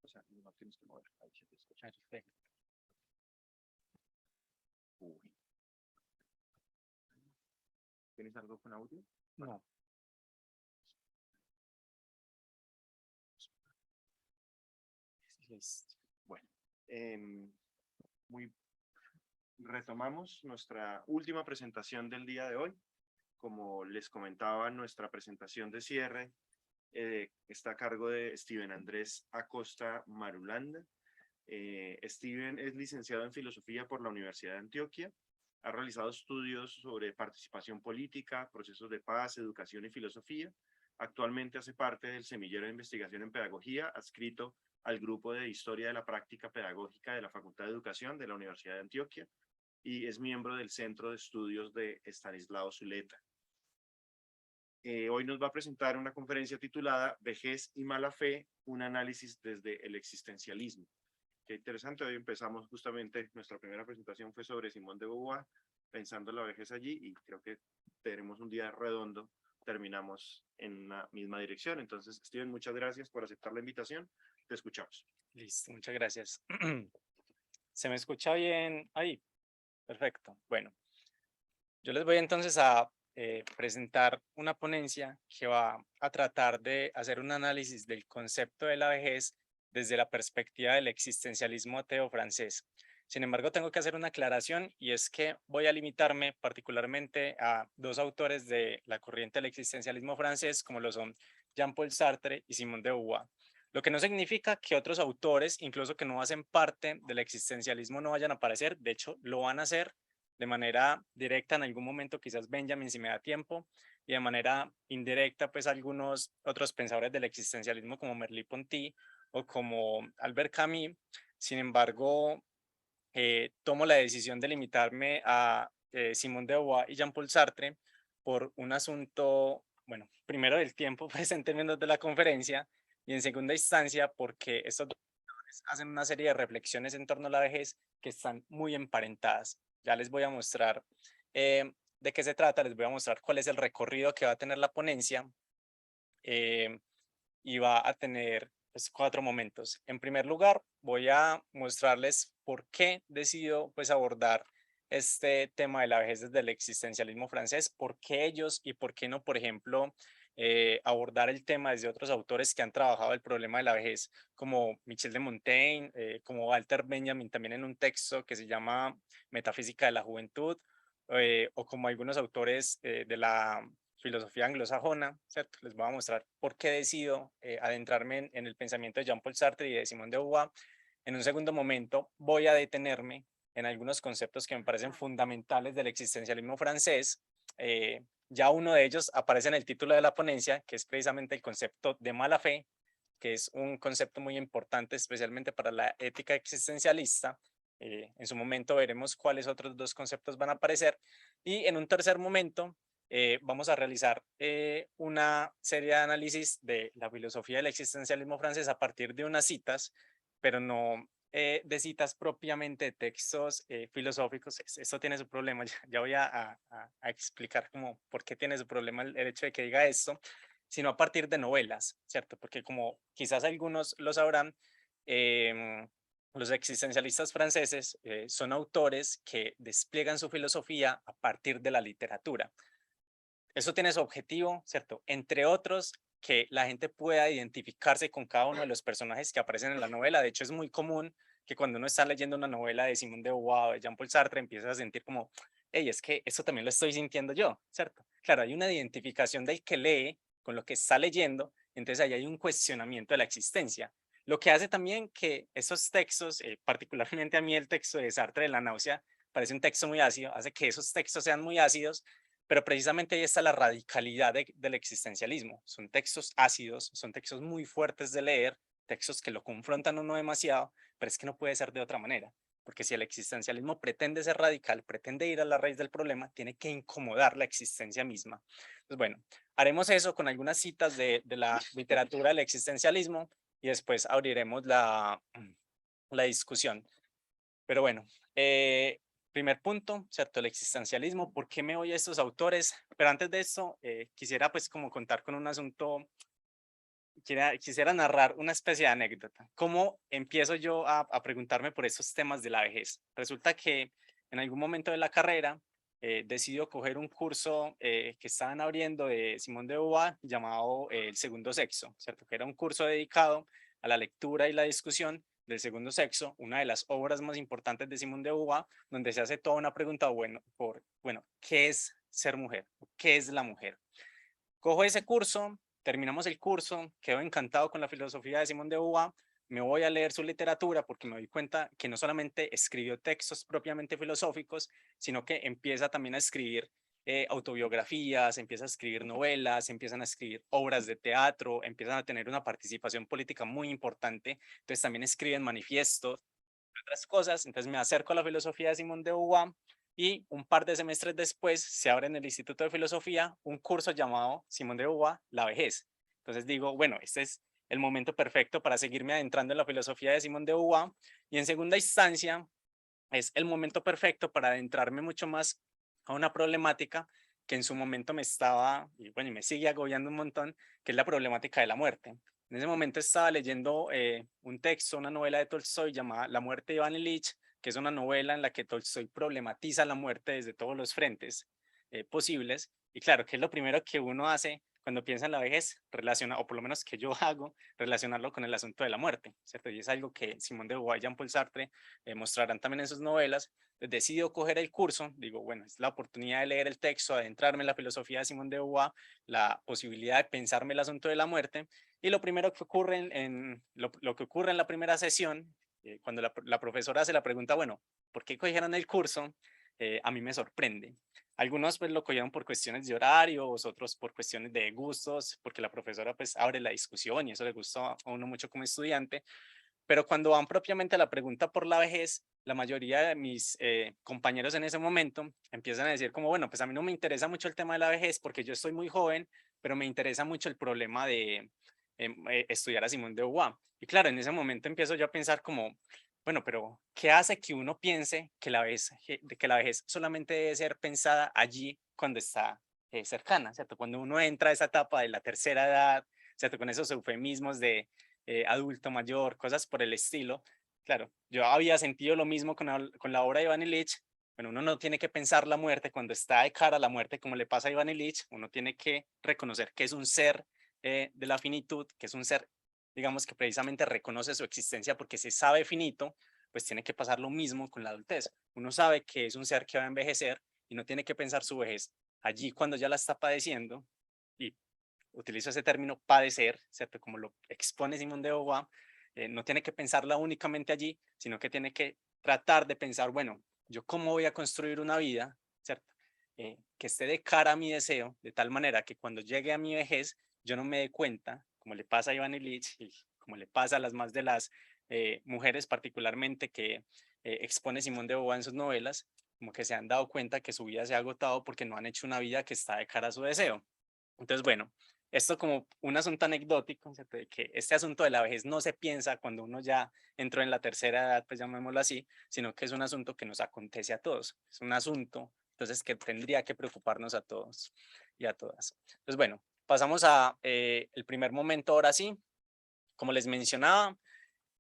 O sea, no tienes que mover. Ahí se te escucha. Perfecto. Uy. ¿Tienes algo con audio? No. Listo. Bueno, muy retomamos nuestra última presentación del día de hoy. Como les comentaba, nuestra presentación de cierre está a cargo de Steven Andrés Acosta Marulanda. Steven es licenciado en Filosofía por la Universidad de Antioquia. Ha realizado estudios sobre participación política, procesos de paz, educación y filosofía. Actualmente hace parte del semillero de investigación en pedagogía, adscrito al grupo de Historia de la Práctica Pedagógica de la Facultad de Educación de la Universidad de Antioquia y es miembro del Centro de Estudios de Estanislao Zuleta. Hoy nos va a presentar una conferencia titulada Vejez y mala fe, un análisis desde el existencialismo. Qué interesante, hoy empezamos justamente, nuestra primera presentación fue sobre Simón de Beauvoir, pensando en la vejez allí, y creo que tenemos un día redondo, terminamos en una misma dirección. Entonces, Steven, muchas gracias por aceptar la invitación, te escuchamos. Listo, muchas gracias. ¿Se me escucha bien ahí? Perfecto. Bueno, yo les voy entonces a presentar una ponencia que va a tratar de hacer un análisis del concepto de la vejez desde la perspectiva del existencialismo ateo francés. Sin embargo, tengo que hacer una aclaración y es que voy a limitarme particularmente a dos autores de la corriente del existencialismo francés, como lo son Jean-Paul Sartre y Simone de Beauvoir. Lo que no significa que otros autores, incluso que no hacen parte del existencialismo, no vayan a aparecer. De hecho, lo van a hacer de manera directa en algún momento, quizás Benjamin si me da tiempo, y de manera indirecta, pues algunos otros pensadores del existencialismo como Merleau-Ponty o como Albert Camus. Sin embargo, tomo la decisión de limitarme a Simone de Beauvoir y Jean-Paul Sartre por un asunto, bueno, primero del tiempo, pues en términos de la conferencia, y en segunda instancia porque estos dos autores hacen una serie de reflexiones en torno a la vejez que están muy emparentadas. Ya les voy a mostrar de qué se trata, les voy a mostrar cuál es el recorrido que va a tener la ponencia y va a tener pues, 4 momentos. En primer lugar, voy a mostrarles por qué decido pues, abordar este tema de la vejez desde el existencialismo francés, por qué ellos y por qué no, por ejemplo, abordar el tema desde otros autores que han trabajado el problema de la vejez, como Michel de Montaigne, como Walter Benjamin, también en un texto que se llama Metafísica de la Juventud, o como algunos autores de la filosofía anglosajona, ¿cierto? Les voy a mostrar por qué decido adentrarme en el pensamiento de Jean-Paul Sartre y de Simone de Beauvoir. En un segundo momento voy a detenerme en algunos conceptos que me parecen fundamentales del existencialismo francés. Ya uno de ellos aparece en el título de la ponencia, que es precisamente el concepto de mala fe, que es un concepto muy importante, especialmente para la ética existencialista. En su momento veremos cuáles otros dos conceptos van a aparecer. Y en un tercer momento vamos a realizar una serie de análisis de la filosofía del existencialismo francés a partir de unas citas, pero no de citas propiamente de textos filosóficos. Esto tiene su problema, ya voy a explicar cómo, por qué tiene su problema el hecho de que diga esto, sino a partir de novelas, ¿cierto? Porque como quizás algunos lo sabrán, los existencialistas franceses son autores que despliegan su filosofía a partir de la literatura. Eso tiene su objetivo, ¿cierto? Entre otros, que la gente pueda identificarse con cada uno de los personajes que aparecen en la novela. De hecho, es muy común que cuando uno está leyendo una novela de Simone de Beauvoir o de Jean-Paul Sartre, empieza a sentir como, hey, es que eso también lo estoy sintiendo yo, ¿cierto? Claro, hay una identificación del que lee con lo que está leyendo, entonces ahí hay un cuestionamiento de la existencia. Lo que hace también que esos textos, particularmente a mí el texto de Sartre de la náusea, parece un texto muy ácido, hace que esos textos sean muy ácidos, pero precisamente ahí está la radicalidad del existencialismo. Son textos ácidos, son textos muy fuertes de leer, textos que lo confrontan uno demasiado, pero es que no puede ser de otra manera, porque si el existencialismo pretende ser radical, pretende ir a la raíz del problema, tiene que incomodar la existencia misma. Pues bueno, haremos eso con algunas citas de la literatura del existencialismo y después abriremos la discusión. Pero bueno, primer punto, ¿cierto? El existencialismo. ¿Por qué me voy a estos autores? Pero antes de esto, quisiera pues como contar con un asunto quisiera narrar una especie de anécdota. ¿Cómo empiezo yo a preguntarme por esos temas de la vejez? Resulta que en algún momento de la carrera decido coger un curso que estaban abriendo de Simón de Beauvoir llamado El Segundo Sexo, ¿cierto? Que era un curso dedicado a la lectura y la discusión del segundo sexo, una de las obras más importantes de Simón de Beauvoir, donde se hace toda una pregunta, bueno, ¿qué es ser mujer? ¿Qué es la mujer? Cojo ese curso, terminamos el curso, quedo encantado con la filosofía de Simón de Beauvoir, me voy a leer su literatura porque me doy cuenta que no solamente escribió textos propiamente filosóficos, sino que empieza también a escribir autobiografías, empieza a escribir novelas, empiezan a escribir obras de teatro, empiezan a tener una participación política muy importante, entonces también escriben manifiestos, otras cosas, entonces me acerco a la filosofía de Simón de Beauvoir y un par de semestres después se abre en el Instituto de Filosofía un curso llamado Simón de Beauvoir, La vejez. Entonces digo, bueno, este es el momento perfecto para seguirme adentrando en la filosofía de Simón de Beauvoir y en segunda instancia es el momento perfecto para adentrarme mucho más a una problemática que en su momento me estaba, y bueno, y me sigue agobiando un montón, que es la problemática de la muerte. En ese momento estaba leyendo un texto, una novela de Tolstoy llamada La muerte de Iván Ilich, que es una novela en la que Tolstoy problematiza la muerte desde todos los frentes posibles. Y claro, ¿qué es lo primero que uno hace cuando piensa en la vejez? Relaciona, o por lo menos que yo hago, relacionarlo con el asunto de la muerte, ¿cierto? Y es algo que Simón de Beauvoir y Jean-Paul Sartre mostrarán también en sus novelas. Decido coger el curso, digo, bueno, es la oportunidad de leer el texto, adentrarme en la filosofía de Simón de Beauvoir, la posibilidad de pensarme el asunto de la muerte, y lo primero que ocurre lo que ocurre en la primera sesión, cuando la profesora hace la pregunta, bueno, ¿por qué cogieron el curso? A mí me sorprende. Algunos pues lo cogieron por cuestiones de horarios, otros por cuestiones de gustos, porque la profesora pues abre la discusión y eso le gusta a uno mucho como estudiante, pero cuando van propiamente a la pregunta por la vejez, la mayoría de mis compañeros en ese momento empiezan a decir como, bueno, pues a mí no me interesa mucho el tema de la vejez porque yo estoy muy joven, pero me interesa mucho el problema de estudiar a Simón de Beauvoir. Y claro, en ese momento empiezo yo a pensar como, bueno, pero ¿qué hace que uno piense que que la vejez solamente debe ser pensada allí cuando está cercana, ¿cierto? Cuando uno entra a esa etapa de la tercera edad, ¿cierto? Con esos eufemismos de adulto mayor, cosas por el estilo. Claro, yo había sentido lo mismo con la obra de Iván Ilich. Bueno, uno no tiene que pensar la muerte cuando está de cara a la muerte, como le pasa a Iván Ilich. Uno tiene que reconocer que es un ser de la finitud, que es un ser, digamos, que precisamente reconoce su existencia porque se sabe finito, pues tiene que pasar lo mismo con la adultez. Uno sabe que es un ser que va a envejecer y no tiene que pensar su vejez allí cuando ya la está padeciendo y utilizo ese término padecer, ¿cierto? Como lo expone Simón de Beauvoir, no tiene que pensarla únicamente allí, sino que tiene que tratar de pensar, bueno, yo cómo voy a construir una vida, ¿cierto? Que esté de cara a mi deseo, de tal manera que cuando llegue a mi vejez, yo no me dé cuenta, como le pasa a Iván Ilich y como le pasa a las más de las mujeres particularmente que expone Simón de Beauvoir en sus novelas, como que se han dado cuenta que su vida se ha agotado porque no han hecho una vida que está de cara a su deseo. Entonces, bueno, esto como un asunto anecdótico, ¿cierto? De que este asunto de la vejez no se piensa cuando uno ya entró en la tercera edad, pues llamémoslo así, sino que es un asunto que nos acontece a todos. Es un asunto, entonces, que tendría que preocuparnos a todos y a todas. Entonces, bueno, pasamos a el primer momento ahora sí. Como les mencionaba,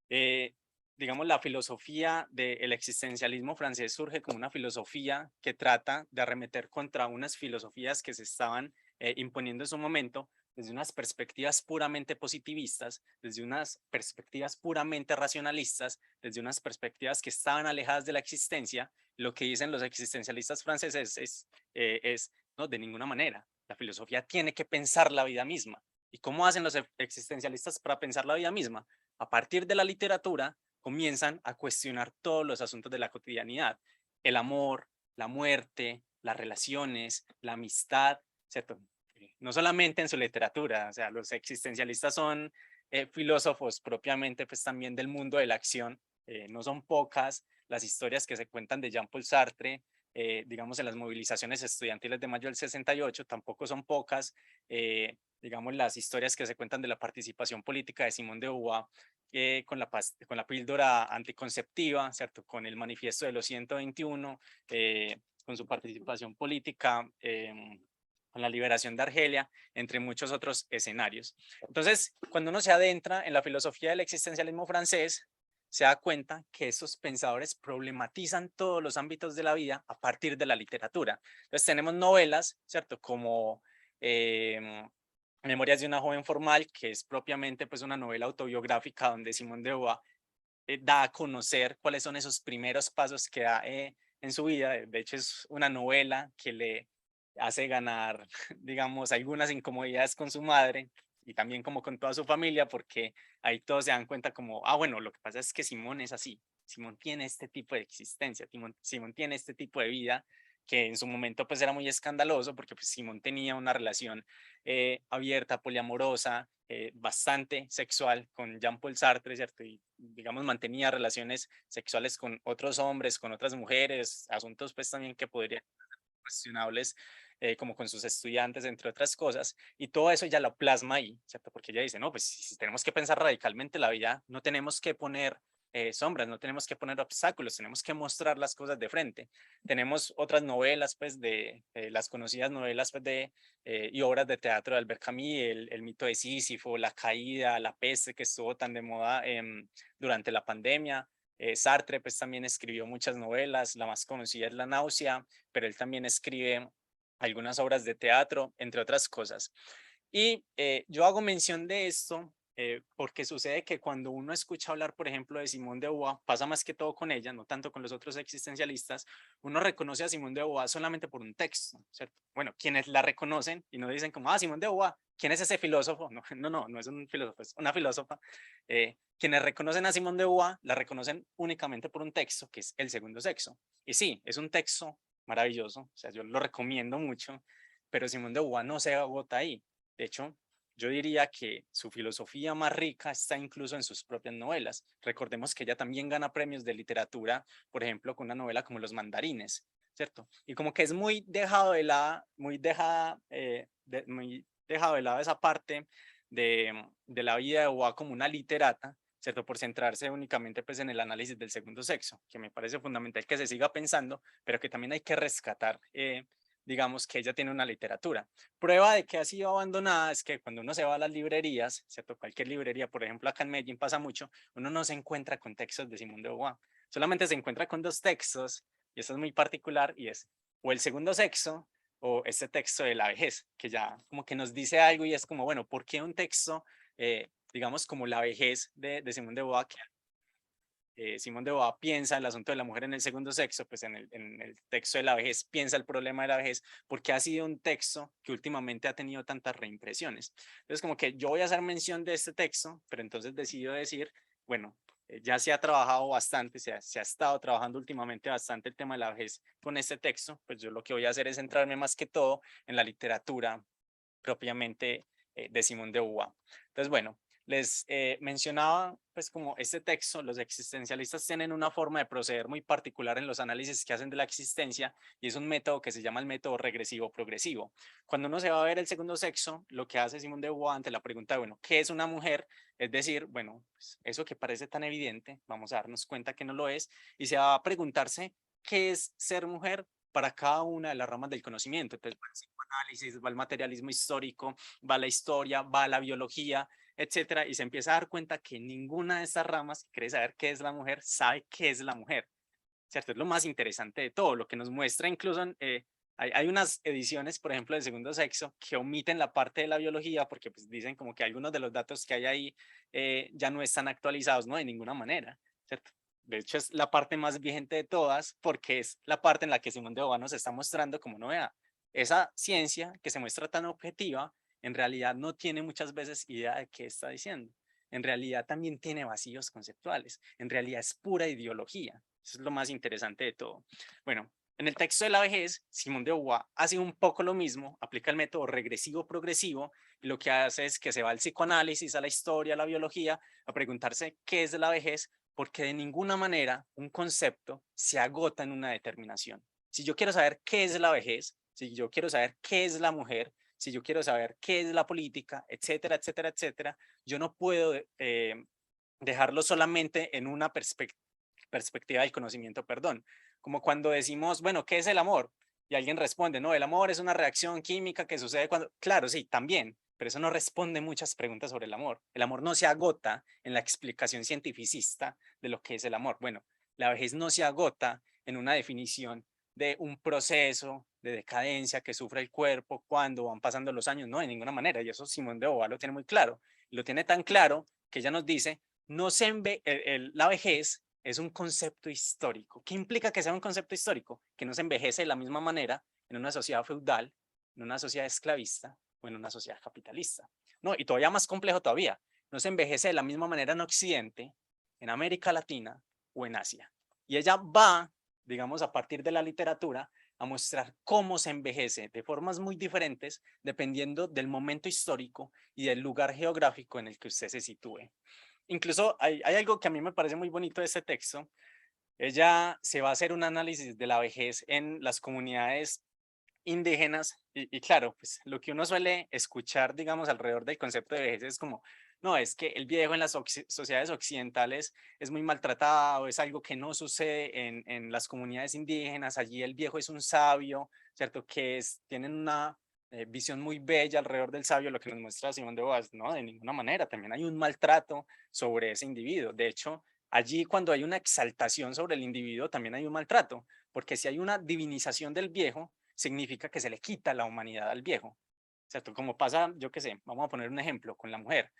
eh, digamos, la filosofía del existencialismo francés surge como una filosofía que trata de arremeter contra unas filosofías que se estaban imponiendo en su momento desde unas perspectivas puramente positivistas, desde unas perspectivas puramente racionalistas, desde unas perspectivas que estaban alejadas de la existencia. Lo que dicen los existencialistas franceses es no, de ninguna manera. La filosofía tiene que pensar la vida misma. ¿Y cómo hacen los existencialistas para pensar la vida misma? A partir de la literatura, comienzan a cuestionar todos los asuntos de la cotidianidad, el amor, la muerte, las relaciones, la amistad, ¿cierto? No solamente en su literatura, o sea, los existencialistas son filósofos propiamente, pues también del mundo de la acción. No son pocas las historias que se cuentan de Jean-Paul Sartre, digamos, en las movilizaciones estudiantiles de mayo del 68, tampoco son pocas, digamos, las historias que se cuentan de la participación política de Simón de Beauvoir con la píldora anticonceptiva, ¿cierto? Con el manifiesto de los 121, con su participación política con la liberación de Argelia, entre muchos otros escenarios. Entonces, cuando uno se adentra en la filosofía del existencialismo francés, se da cuenta que estos pensadores problematizan todos los ámbitos de la vida a partir de la literatura. Entonces tenemos novelas, ¿cierto? Como Memorias de una joven formal, que es propiamente pues una novela autobiográfica donde Simone de Beauvoir da a conocer cuáles son esos primeros pasos que da en su vida. De hecho, es una novela que le hace ganar, digamos, algunas incomodidades con su madre y también como con toda su familia, porque ahí todos se dan cuenta como, ah, bueno, lo que pasa es que Simón es así, Simón tiene este tipo de existencia, Simón tiene este tipo de vida que en su momento pues era muy escandaloso porque pues Simón tenía una relación abierta, poliamorosa, bastante sexual con Jean-Paul Sartre, ¿cierto? Y digamos mantenía relaciones sexuales con otros hombres, con otras mujeres, asuntos pues también que podrían cuestionables, como con sus estudiantes, entre otras cosas, y todo eso ya lo plasma ahí, ¿cierto? Porque ella dice, no, pues si tenemos que pensar radicalmente la vida, no tenemos que poner sombras, no tenemos que poner obstáculos, tenemos que mostrar las cosas de frente. Tenemos otras novelas, pues, de las conocidas novelas, pues, y obras de teatro de Albert Camus, el mito de Sísifo, La caída, La peste, que estuvo tan de moda durante la pandemia. Sartre, pues, también escribió muchas novelas, la más conocida es La náusea, pero él también escribe algunas obras de teatro, entre otras cosas. Y yo hago mención de esto porque sucede que cuando uno escucha hablar, por ejemplo, de Simone de Beauvoir, pasa más que todo con ella, no tanto con los otros existencialistas, uno reconoce a Simone de Beauvoir solamente por un texto, ¿cierto? Bueno, quienes la reconocen y no dicen como, ah, Simone de Beauvoir, ¿quién es ese filósofo? No, no es un filósofo, es una filósofa. Quienes reconocen a Simone de Beauvoir la reconocen únicamente por un texto, que es El segundo sexo. Y sí, es un texto maravilloso, o sea, yo lo recomiendo mucho, pero Simone de Beauvoir no se agota ahí. De hecho, yo diría que su filosofía más rica está incluso en sus propias novelas. Recordemos que ella también gana premios de literatura, por ejemplo, con una novela como Los mandarines, ¿cierto? Y como que es muy dejado de lado, muy dejado de lado esa parte de la vida de Beauvoir como una literata, ¿cierto? Por centrarse únicamente pues, en el análisis del segundo sexo, que me parece fundamental que se siga pensando, pero que también hay que rescatar, digamos, que ella tiene una literatura. Prueba de que ha sido abandonada es que cuando uno se va a las librerías, ¿cierto? Cualquier librería, por ejemplo, acá en Medellín pasa mucho, uno no se encuentra con textos de Simone de Beauvoir, solamente se encuentra con dos textos, y eso es muy particular, y es o el segundo sexo o este texto de la vejez, que ya como que nos dice algo y es como, bueno, ¿por qué un texto, digamos, como la vejez de Simone de Beauvoir, que Simone de Beauvoir piensa el asunto de la mujer en el segundo sexo, pues en el texto de la vejez piensa el problema de la vejez, porque ha sido un texto que últimamente ha tenido tantas reimpresiones? Entonces, como que yo voy a hacer mención de este texto, pero entonces decido decir, bueno, ya se ha trabajado bastante, se ha estado trabajando últimamente bastante el tema de la vejez con este texto, pues yo lo que voy a hacer es centrarme más que todo en la literatura propiamente de Simone de Beauvoir. Entonces, bueno, les mencionaba, pues como este texto, los existencialistas tienen una forma de proceder muy particular en los análisis que hacen de la existencia y es un método que se llama el método regresivo progresivo. Cuando uno se va a ver el segundo sexo, lo que hace Simone de Beauvoir ante la pregunta de, bueno, ¿qué es una mujer? Es decir, bueno, pues eso que parece tan evidente, vamos a darnos cuenta que no lo es, y se va a preguntarse, ¿qué es ser mujer? Para cada una de las ramas del conocimiento. Entonces, va el psicoanálisis, va el materialismo histórico, va la historia, va la biología, etcétera, y se empieza a dar cuenta que ninguna de estas ramas que quiere saber qué es la mujer sabe qué es la mujer, ¿cierto? Es lo más interesante de todo, lo que nos muestra incluso, hay unas ediciones, por ejemplo, del segundo sexo, que omiten la parte de la biología porque pues, dicen como que algunos de los datos que hay ahí ya no están actualizados, no de ninguna manera, ¿cierto? De hecho, es la parte más vigente de todas porque es la parte en la que Simón de Beauvoir nos está mostrando como no vea, esa ciencia que se muestra tan objetiva, en realidad no tiene muchas veces idea de qué está diciendo. En realidad también tiene vacíos conceptuales. En realidad es pura ideología. Eso es lo más interesante de todo. Bueno, en el texto de la vejez, Simón de Beauvoir hace un poco lo mismo, aplica el método regresivo progresivo y lo que hace es que se va al psicoanálisis, a la historia, a la biología, a preguntarse qué es la vejez, porque de ninguna manera un concepto se agota en una determinación. Si yo quiero saber qué es la vejez, si yo quiero saber qué es la mujer, si yo quiero saber qué es la política, etcétera, etcétera, etcétera, yo no puedo dejarlo solamente en una perspectiva del conocimiento, perdón. Como cuando decimos, bueno, ¿qué es el amor? y alguien responde, no, el amor es una reacción química que sucede cuando, claro, sí, también, pero eso no responde muchas preguntas sobre el amor. El amor no se agota en la explicación cientificista de lo que es el amor. Bueno, la vejez no se agota en una definición de un proceso de decadencia que sufre el cuerpo cuando van pasando los años, no, de ninguna manera, y eso Simón de Beauvoir lo tiene muy claro, y lo tiene tan claro que ella nos dice, no se la vejez es un concepto histórico. ¿Qué implica que sea un concepto histórico? Que no se envejece de la misma manera en una sociedad feudal, en una sociedad esclavista o en una sociedad capitalista. No, y todavía más complejo todavía, no se envejece de la misma manera en Occidente, en América Latina o en Asia. Y ella va, digamos, a partir de la literatura, a mostrar cómo se envejece de formas muy diferentes dependiendo del momento histórico y del lugar geográfico en el que usted se sitúe. Incluso hay algo que a mí me parece muy bonito de este texto. Ella se va a hacer un análisis de la vejez en las comunidades indígenas y claro, pues lo que uno suele escuchar, digamos, alrededor del concepto de vejez es como, no, es que el viejo en las sociedades occidentales es muy maltratado, es algo que no sucede en las comunidades indígenas, allí el viejo es un sabio, ¿cierto? Que tienen una visión muy bella alrededor del sabio, lo que nos muestra Simón de Beauvoir, no, de ninguna manera, también hay un maltrato sobre ese individuo. De hecho, allí cuando hay una exaltación sobre el individuo, también hay un maltrato, porque si hay una divinización del viejo, significa que se le quita la humanidad al viejo, ¿cierto? Como pasa, yo qué sé, vamos a poner un ejemplo con la mujer.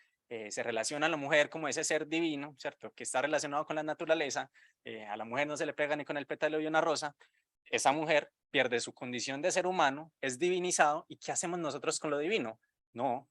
Se relaciona a la mujer como ese ser divino, ¿cierto? Que está relacionado con la naturaleza. A la mujer no se le pega ni con el pétalo de una rosa. Esa mujer pierde su condición de ser humano, es divinizado. ¿Y qué hacemos nosotros con lo divino? No,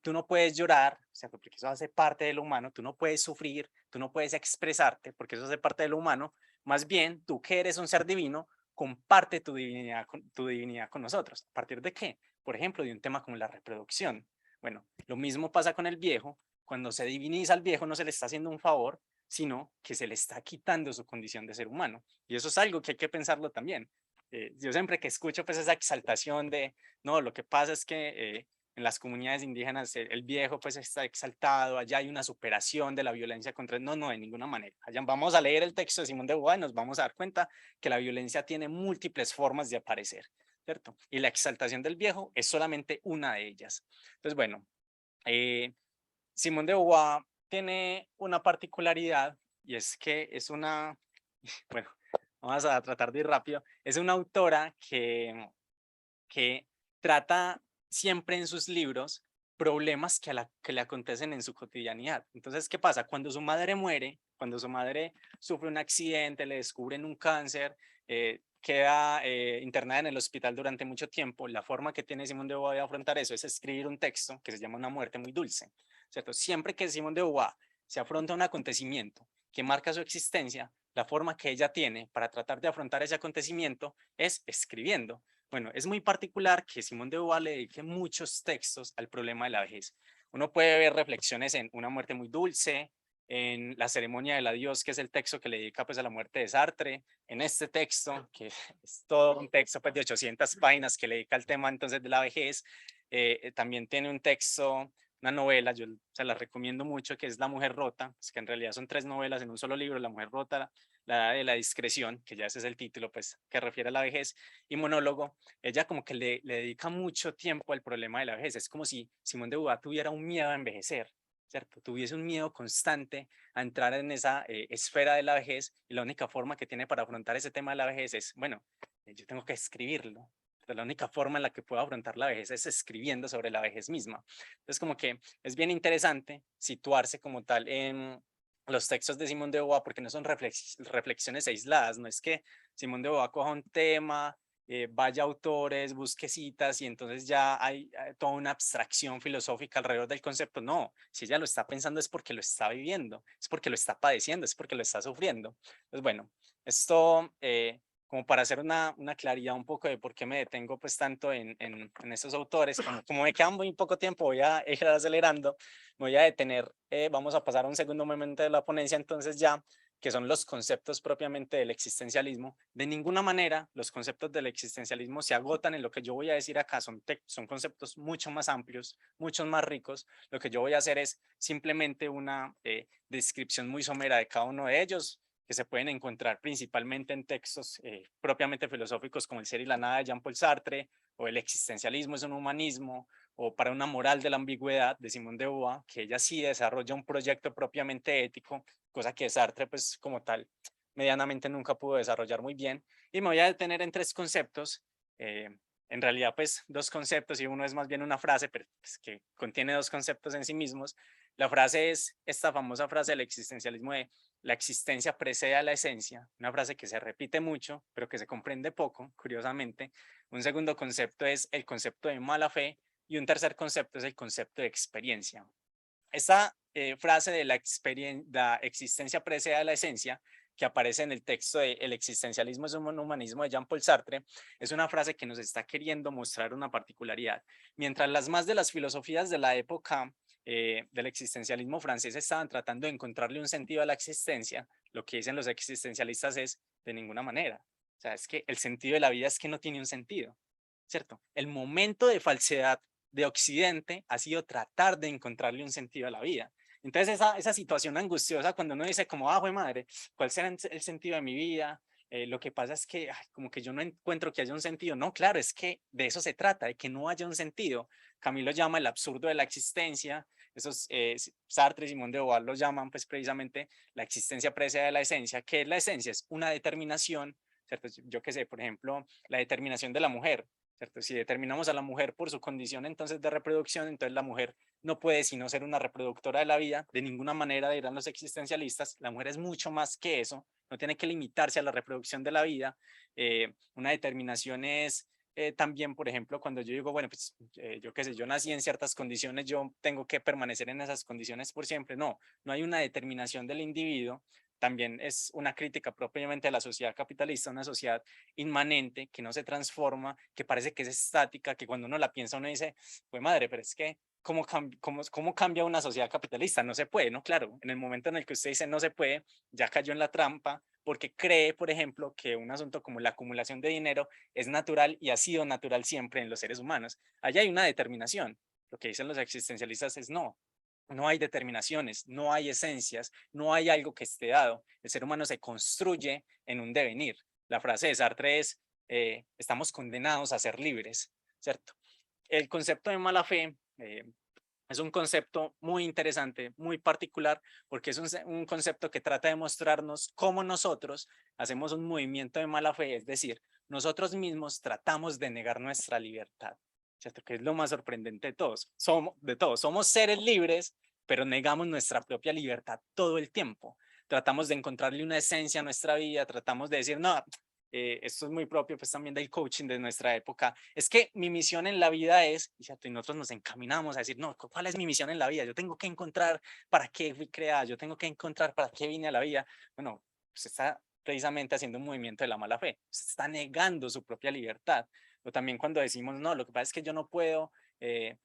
tú no puedes llorar, ¿cierto? Porque eso hace parte de lo humano. Tú no puedes sufrir, tú no puedes expresarte, porque eso hace parte de lo humano. Más bien, tú que eres un ser divino, comparte tu divinidad con nosotros. ¿A partir de qué? Por ejemplo, de un tema como la reproducción. Bueno, lo mismo pasa con el viejo. Cuando se diviniza al viejo no se le está haciendo un favor, sino que se le está quitando su condición de ser humano. Y eso es algo que hay que pensarlo también. Yo siempre que escucho pues esa exaltación de, no, lo que pasa es que en las comunidades indígenas el viejo pues está exaltado, allá hay una superación de la violencia contra, no, no, de ninguna manera. Allá vamos a leer el texto de Simón de Beauvoir y nos vamos a dar cuenta que la violencia tiene múltiples formas de aparecer, ¿cierto? Y la exaltación del viejo es solamente una de ellas. Entonces, bueno, eh, Simón de Beauvoir tiene una particularidad y es que es una, bueno, vamos a tratar de ir rápido, es una autora que trata siempre en sus libros problemas que le acontecen en su cotidianidad. Entonces, ¿qué pasa? Cuando su madre muere, cuando su madre sufre un accidente, le descubren un cáncer, queda internada en el hospital durante mucho tiempo, la forma que tiene Simón de Beauvoir de afrontar eso es escribir un texto que se llama Una muerte muy dulce, ¿cierto? Siempre que Simón de Beauvoir se afronta un acontecimiento que marca su existencia, la forma que ella tiene para tratar de afrontar ese acontecimiento es escribiendo. Bueno, es muy particular que Simón de Beauvoir le dedique muchos textos al problema de la vejez. Uno puede ver reflexiones en Una muerte muy dulce, en La ceremonia del adiós, que es el texto que le dedica pues, a la muerte de Sartre, en este texto, que es todo un texto pues, de 800 páginas que le dedica al tema entonces de la vejez. También tiene un texto, una novela, yo se la recomiendo mucho, que es La mujer rota, pues, que en realidad son 3 novelas en un solo libro, La mujer rota, la edad de la discreción, que ya ese es el título pues, que refiere a la vejez, y monólogo. Ella como que le dedica mucho tiempo al problema de la vejez. Es como si Simón de Beauvoir tuviera un miedo a envejecer, ¿cierto? Tuviese un miedo constante a entrar en esa esfera de la vejez y la única forma que tiene para afrontar ese tema de la vejez es, bueno, yo tengo que escribirlo. Pero la única forma en la que puedo afrontar la vejez es escribiendo sobre la vejez misma. Entonces como que es bien interesante situarse como tal en los textos de Simón de Beauvoir porque no son reflexiones aisladas, no es que Simón de Beauvoir coja un tema, vaya a autores, busque citas y entonces ya hay toda una abstracción filosófica alrededor del concepto. No, si ella lo está pensando es porque lo está viviendo, es porque lo está padeciendo, es porque lo está sufriendo. Pues bueno, esto como para hacer una claridad un poco de por qué me detengo pues tanto en estos autores, como me queda muy poco tiempo, voy a ir acelerando, me voy a detener, vamos a pasar a un segundo momento de la ponencia entonces ya, que son los conceptos propiamente del existencialismo. De ninguna manera los conceptos del existencialismo se agotan en lo que yo voy a decir acá, son conceptos mucho más amplios, mucho más ricos. Lo que yo voy a hacer es simplemente una descripción muy somera de cada uno de ellos. que se pueden encontrar principalmente en textos propiamente filosóficos como El ser y la nada de Jean-Paul Sartre, o El existencialismo es un humanismo, o Para una moral de la ambigüedad de Simone de Beauvoir, que ella sí desarrolla un proyecto propiamente ético, cosa que Sartre pues como tal medianamente nunca pudo desarrollar muy bien. Y me voy a detener en tres conceptos, en realidad pues dos conceptos, y uno es más bien una frase, pero pues, que contiene dos conceptos en sí mismos. La frase es esta famosa frase del existencialismo de la existencia precede a la esencia, una frase que se repite mucho, pero que se comprende poco, curiosamente. Un segundo concepto es el concepto de mala fe, y un tercer concepto es el concepto de experiencia. Esta frase de la existencia precede a la esencia, que aparece en el texto de El existencialismo es un humanismo de Jean-Paul Sartre, es una frase que nos está queriendo mostrar una particularidad. Mientras las más de las filosofías de la época del existencialismo francés estaban tratando de encontrarle un sentido a la existencia, lo que dicen los existencialistas es de ninguna manera. O sea, es que el sentido de la vida es que no tiene un sentido, ¿cierto? El momento de falsedad de Occidente ha sido tratar de encontrarle un sentido a la vida. Entonces esa situación angustiosa cuando uno dice como, ah, madre, ¿cuál será el sentido de mi vida? Lo que pasa es que como que yo no encuentro que haya un sentido. No, claro, es que de eso se trata, de que no haya un sentido. Camilo llama el absurdo de la existencia. Esos Sartre y Simone de Beauvoir lo llaman pues precisamente la existencia precede de la esencia. ¿Qué es la esencia? Es una determinación, ¿cierto? Yo qué sé, por ejemplo, la determinación de la mujer, ¿cierto? Si determinamos a la mujer por su condición entonces de reproducción, entonces la mujer no puede sino ser una reproductora de la vida, de ninguna manera dirán los existencialistas, la mujer es mucho más que eso, no tiene que limitarse a la reproducción de la vida. Una determinación es también, por ejemplo, cuando yo digo, bueno, pues yo qué sé, yo nací en ciertas condiciones, yo tengo que permanecer en esas condiciones por siempre. No, no hay una determinación del individuo. También es una crítica propiamente a la sociedad capitalista, una sociedad inmanente que no se transforma, que parece que es estática, que cuando uno la piensa uno dice, pues madre, pero es que ¿cómo cambia una sociedad capitalista? No se puede, ¿no? Claro, en el momento en el que usted dice no se puede, ya cayó en la trampa porque cree, por ejemplo, que un asunto como la acumulación de dinero es natural y ha sido natural siempre en los seres humanos. Allá hay una determinación. Lo que dicen los existencialistas es no, no hay determinaciones, no hay esencias, no hay algo que esté dado. El ser humano se construye en un devenir. La frase de Sartre es, estamos condenados a ser libres, ¿cierto? El concepto de mala fe es un concepto muy interesante, muy particular, porque es un concepto que trata de mostrarnos cómo nosotros hacemos un movimiento de mala fe, es decir, nosotros mismos tratamos de negar nuestra libertad, ¿cierto? Que es lo más sorprendente de todos. Somos seres libres, pero negamos nuestra propia libertad todo el tiempo. Tratamos de encontrarle una esencia a nuestra vida, tratamos de decir, no, esto es muy propio pues también del coaching de nuestra época, es que mi misión en la vida es, y nosotros nos encaminamos a decir, no, ¿cuál es mi misión en la vida? Yo tengo que encontrar para qué fui creada, yo tengo que encontrar para qué vine a la vida. Bueno, usted está precisamente haciendo un movimiento de la mala fe, usted está negando su propia libertad. O también cuando decimos, no, lo que pasa es que yo no puedo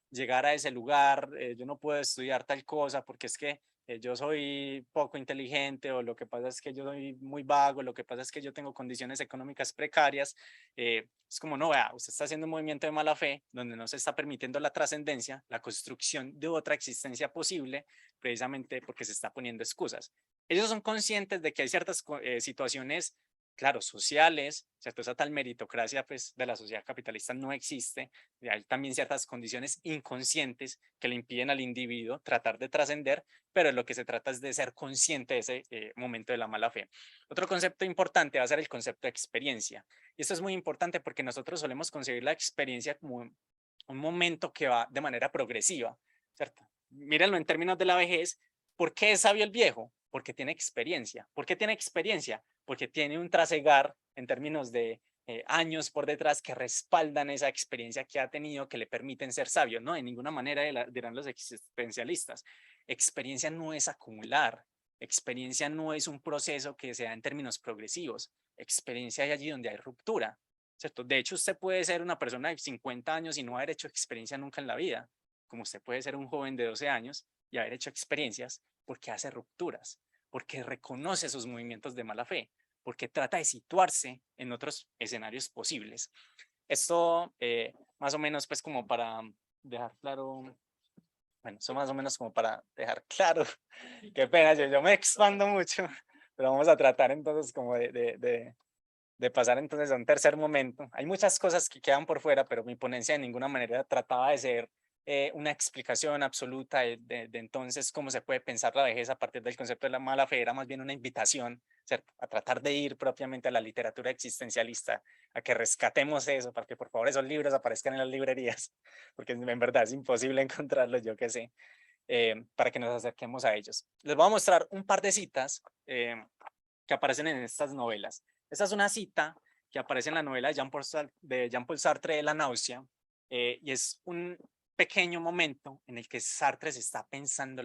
llegar a ese lugar, yo no puedo estudiar tal cosa porque es que yo soy poco inteligente, o lo que pasa es que yo soy muy vago, lo que pasa es que yo tengo condiciones económicas precarias. Es como, no, vea, usted está haciendo un movimiento de mala fe donde no se está permitiendo la trascendencia, la construcción de otra existencia posible, precisamente porque se está poniendo excusas. Ellos son conscientes de que hay ciertas situaciones, claro, sociales, ¿cierto? Esa tal meritocracia pues, de la sociedad capitalista no existe. Y hay también ciertas condiciones inconscientes que le impiden al individuo tratar de trascender, pero lo que se trata es de ser consciente de ese momento de la mala fe. Otro concepto importante va a ser el concepto de experiencia. Y esto es muy importante porque nosotros solemos concebir la experiencia como un momento que va de manera progresiva, ¿cierto? Mírenlo en términos de la vejez. ¿Por qué es sabio el viejo? Porque tiene experiencia. ¿Por qué tiene experiencia? Porque tiene un trasegar en términos de años por detrás que respaldan esa experiencia que ha tenido, que le permiten ser sabio. No, de ninguna manera dirán los existencialistas. Experiencia no es acumular. Experiencia no es un proceso que se da en términos progresivos. Experiencia hay allí donde hay ruptura, ¿cierto? De hecho, usted puede ser una persona de 50 años y no haber hecho experiencia nunca en la vida, como usted puede ser un joven de 12 años y haber hecho experiencias porque hace rupturas, porque reconoce sus movimientos de mala fe, porque trata de situarse en otros escenarios posibles. Esto más o menos pues como para dejar claro, bueno, eso más o menos como para dejar claro, qué pena, yo me expando mucho, pero vamos a tratar entonces como de pasar entonces a un tercer momento. Hay muchas cosas que quedan por fuera, pero mi ponencia de ninguna manera trataba de ser una explicación absoluta de entonces cómo se puede pensar la vejez a partir del concepto de la mala fe, era más bien una invitación, ¿cierto? A tratar de ir propiamente a la literatura existencialista, a que rescatemos eso, para que por favor esos libros aparezcan en las librerías, porque en verdad es imposible encontrarlos, yo qué sé, para que nos acerquemos a ellos. Les voy a mostrar un par de citas que aparecen en estas novelas. Esta es una cita que aparece en la novela de Jean-Paul Sartre de La náusea, y es un pequeño momento en el que Sartre se está pensando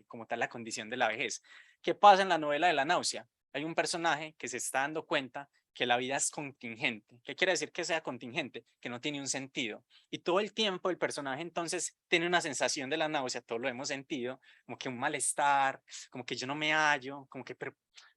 como tal la condición de la vejez. ¿Qué pasa en la novela de La náusea? Hay un personaje que se está dando cuenta que la vida es contingente. ¿Qué quiere decir que sea contingente? Que no tiene un sentido. Y todo el tiempo el personaje entonces tiene una sensación de la náusea, todo lo hemos sentido, como que un malestar, como que yo no me hallo, como que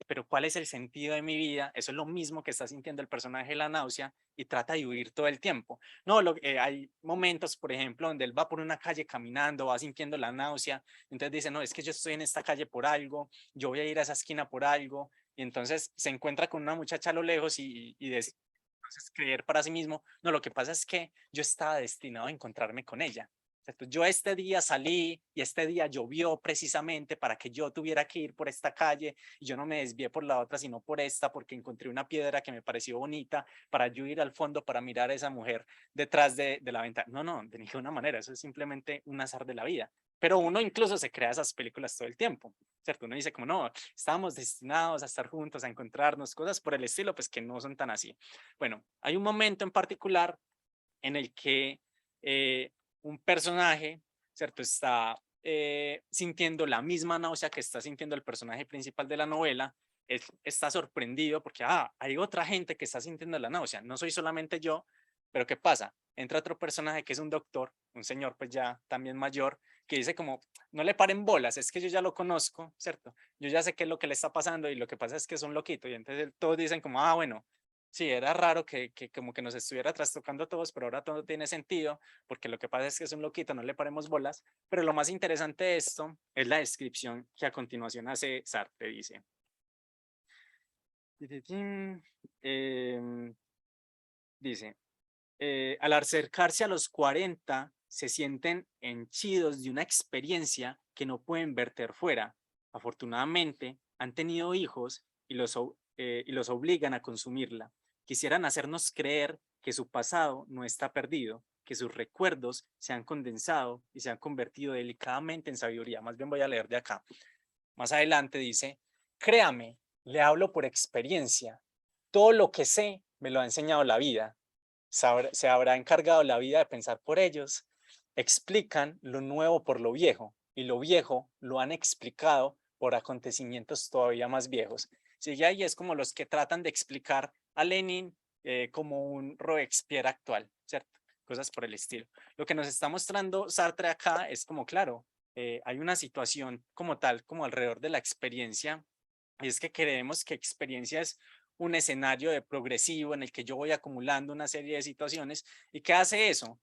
pero ¿cuál es el sentido de mi vida? Eso es lo mismo que está sintiendo el personaje de La náusea y trata de huir todo el tiempo. No, hay momentos, por ejemplo, donde él va por una calle caminando, va sintiendo la náusea, entonces dice, no, es que yo estoy en esta calle por algo, yo voy a ir a esa esquina por algo, y entonces se encuentra con una muchacha a lo lejos y decide entonces creer para sí mismo, no, lo que pasa es que yo estaba destinado a encontrarme con ella. Yo este día salí y este día llovió precisamente para que yo tuviera que ir por esta calle y yo no me desvié por la otra, sino por esta, porque encontré una piedra que me pareció bonita para yo ir al fondo para mirar a esa mujer detrás de la ventana. No, no, de ninguna manera, eso es simplemente un azar de la vida. Pero uno incluso se crea esas películas todo el tiempo, ¿cierto? Uno dice como, no, estábamos destinados a estar juntos, a encontrarnos, cosas por el estilo, pues que no son tan así. Bueno, hay un momento en particular en el que un personaje, ¿cierto? Está sintiendo la misma náusea que está sintiendo el personaje principal de la novela, está sorprendido porque, hay otra gente que está sintiendo la náusea, no soy solamente yo, pero ¿qué pasa? Entra otro personaje que es un doctor, un señor pues ya también mayor, que dice como, no le paren bolas, es que yo ya lo conozco, ¿cierto? Yo ya sé qué es lo que le está pasando y lo que pasa es que es un loquito. Y entonces todos dicen como, bueno, sí, era raro que como que nos estuviera trastocando a todos, pero ahora todo tiene sentido, porque lo que pasa es que es un loquito, no le paremos bolas. Pero lo más interesante de esto es la descripción que a continuación hace Sartre, dice. Em, dice, al acercarse a los 40, se sienten henchidos de una experiencia que no pueden verter fuera. Afortunadamente, han tenido hijos y los obligan a consumirla. Quisieran hacernos creer que su pasado no está perdido, que sus recuerdos se han condensado y se han convertido delicadamente en sabiduría. Más bien voy a leer de acá. Más adelante dice, créame, le hablo por experiencia. Todo lo que sé me lo ha enseñado la vida. Se habrá encargado la vida de pensar por ellos. Explican lo nuevo por lo viejo y lo viejo lo han explicado por acontecimientos todavía más viejos. Sigue ahí, es como los que tratan de explicar a Lenin como un Robespierre actual, ¿cierto? Cosas por el estilo. Lo que nos está mostrando Sartre acá es como, claro, hay una situación como tal, como alrededor de la experiencia, y es que creemos que experiencia es un escenario de progresivo en el que yo voy acumulando una serie de situaciones. ¿Y qué hace eso?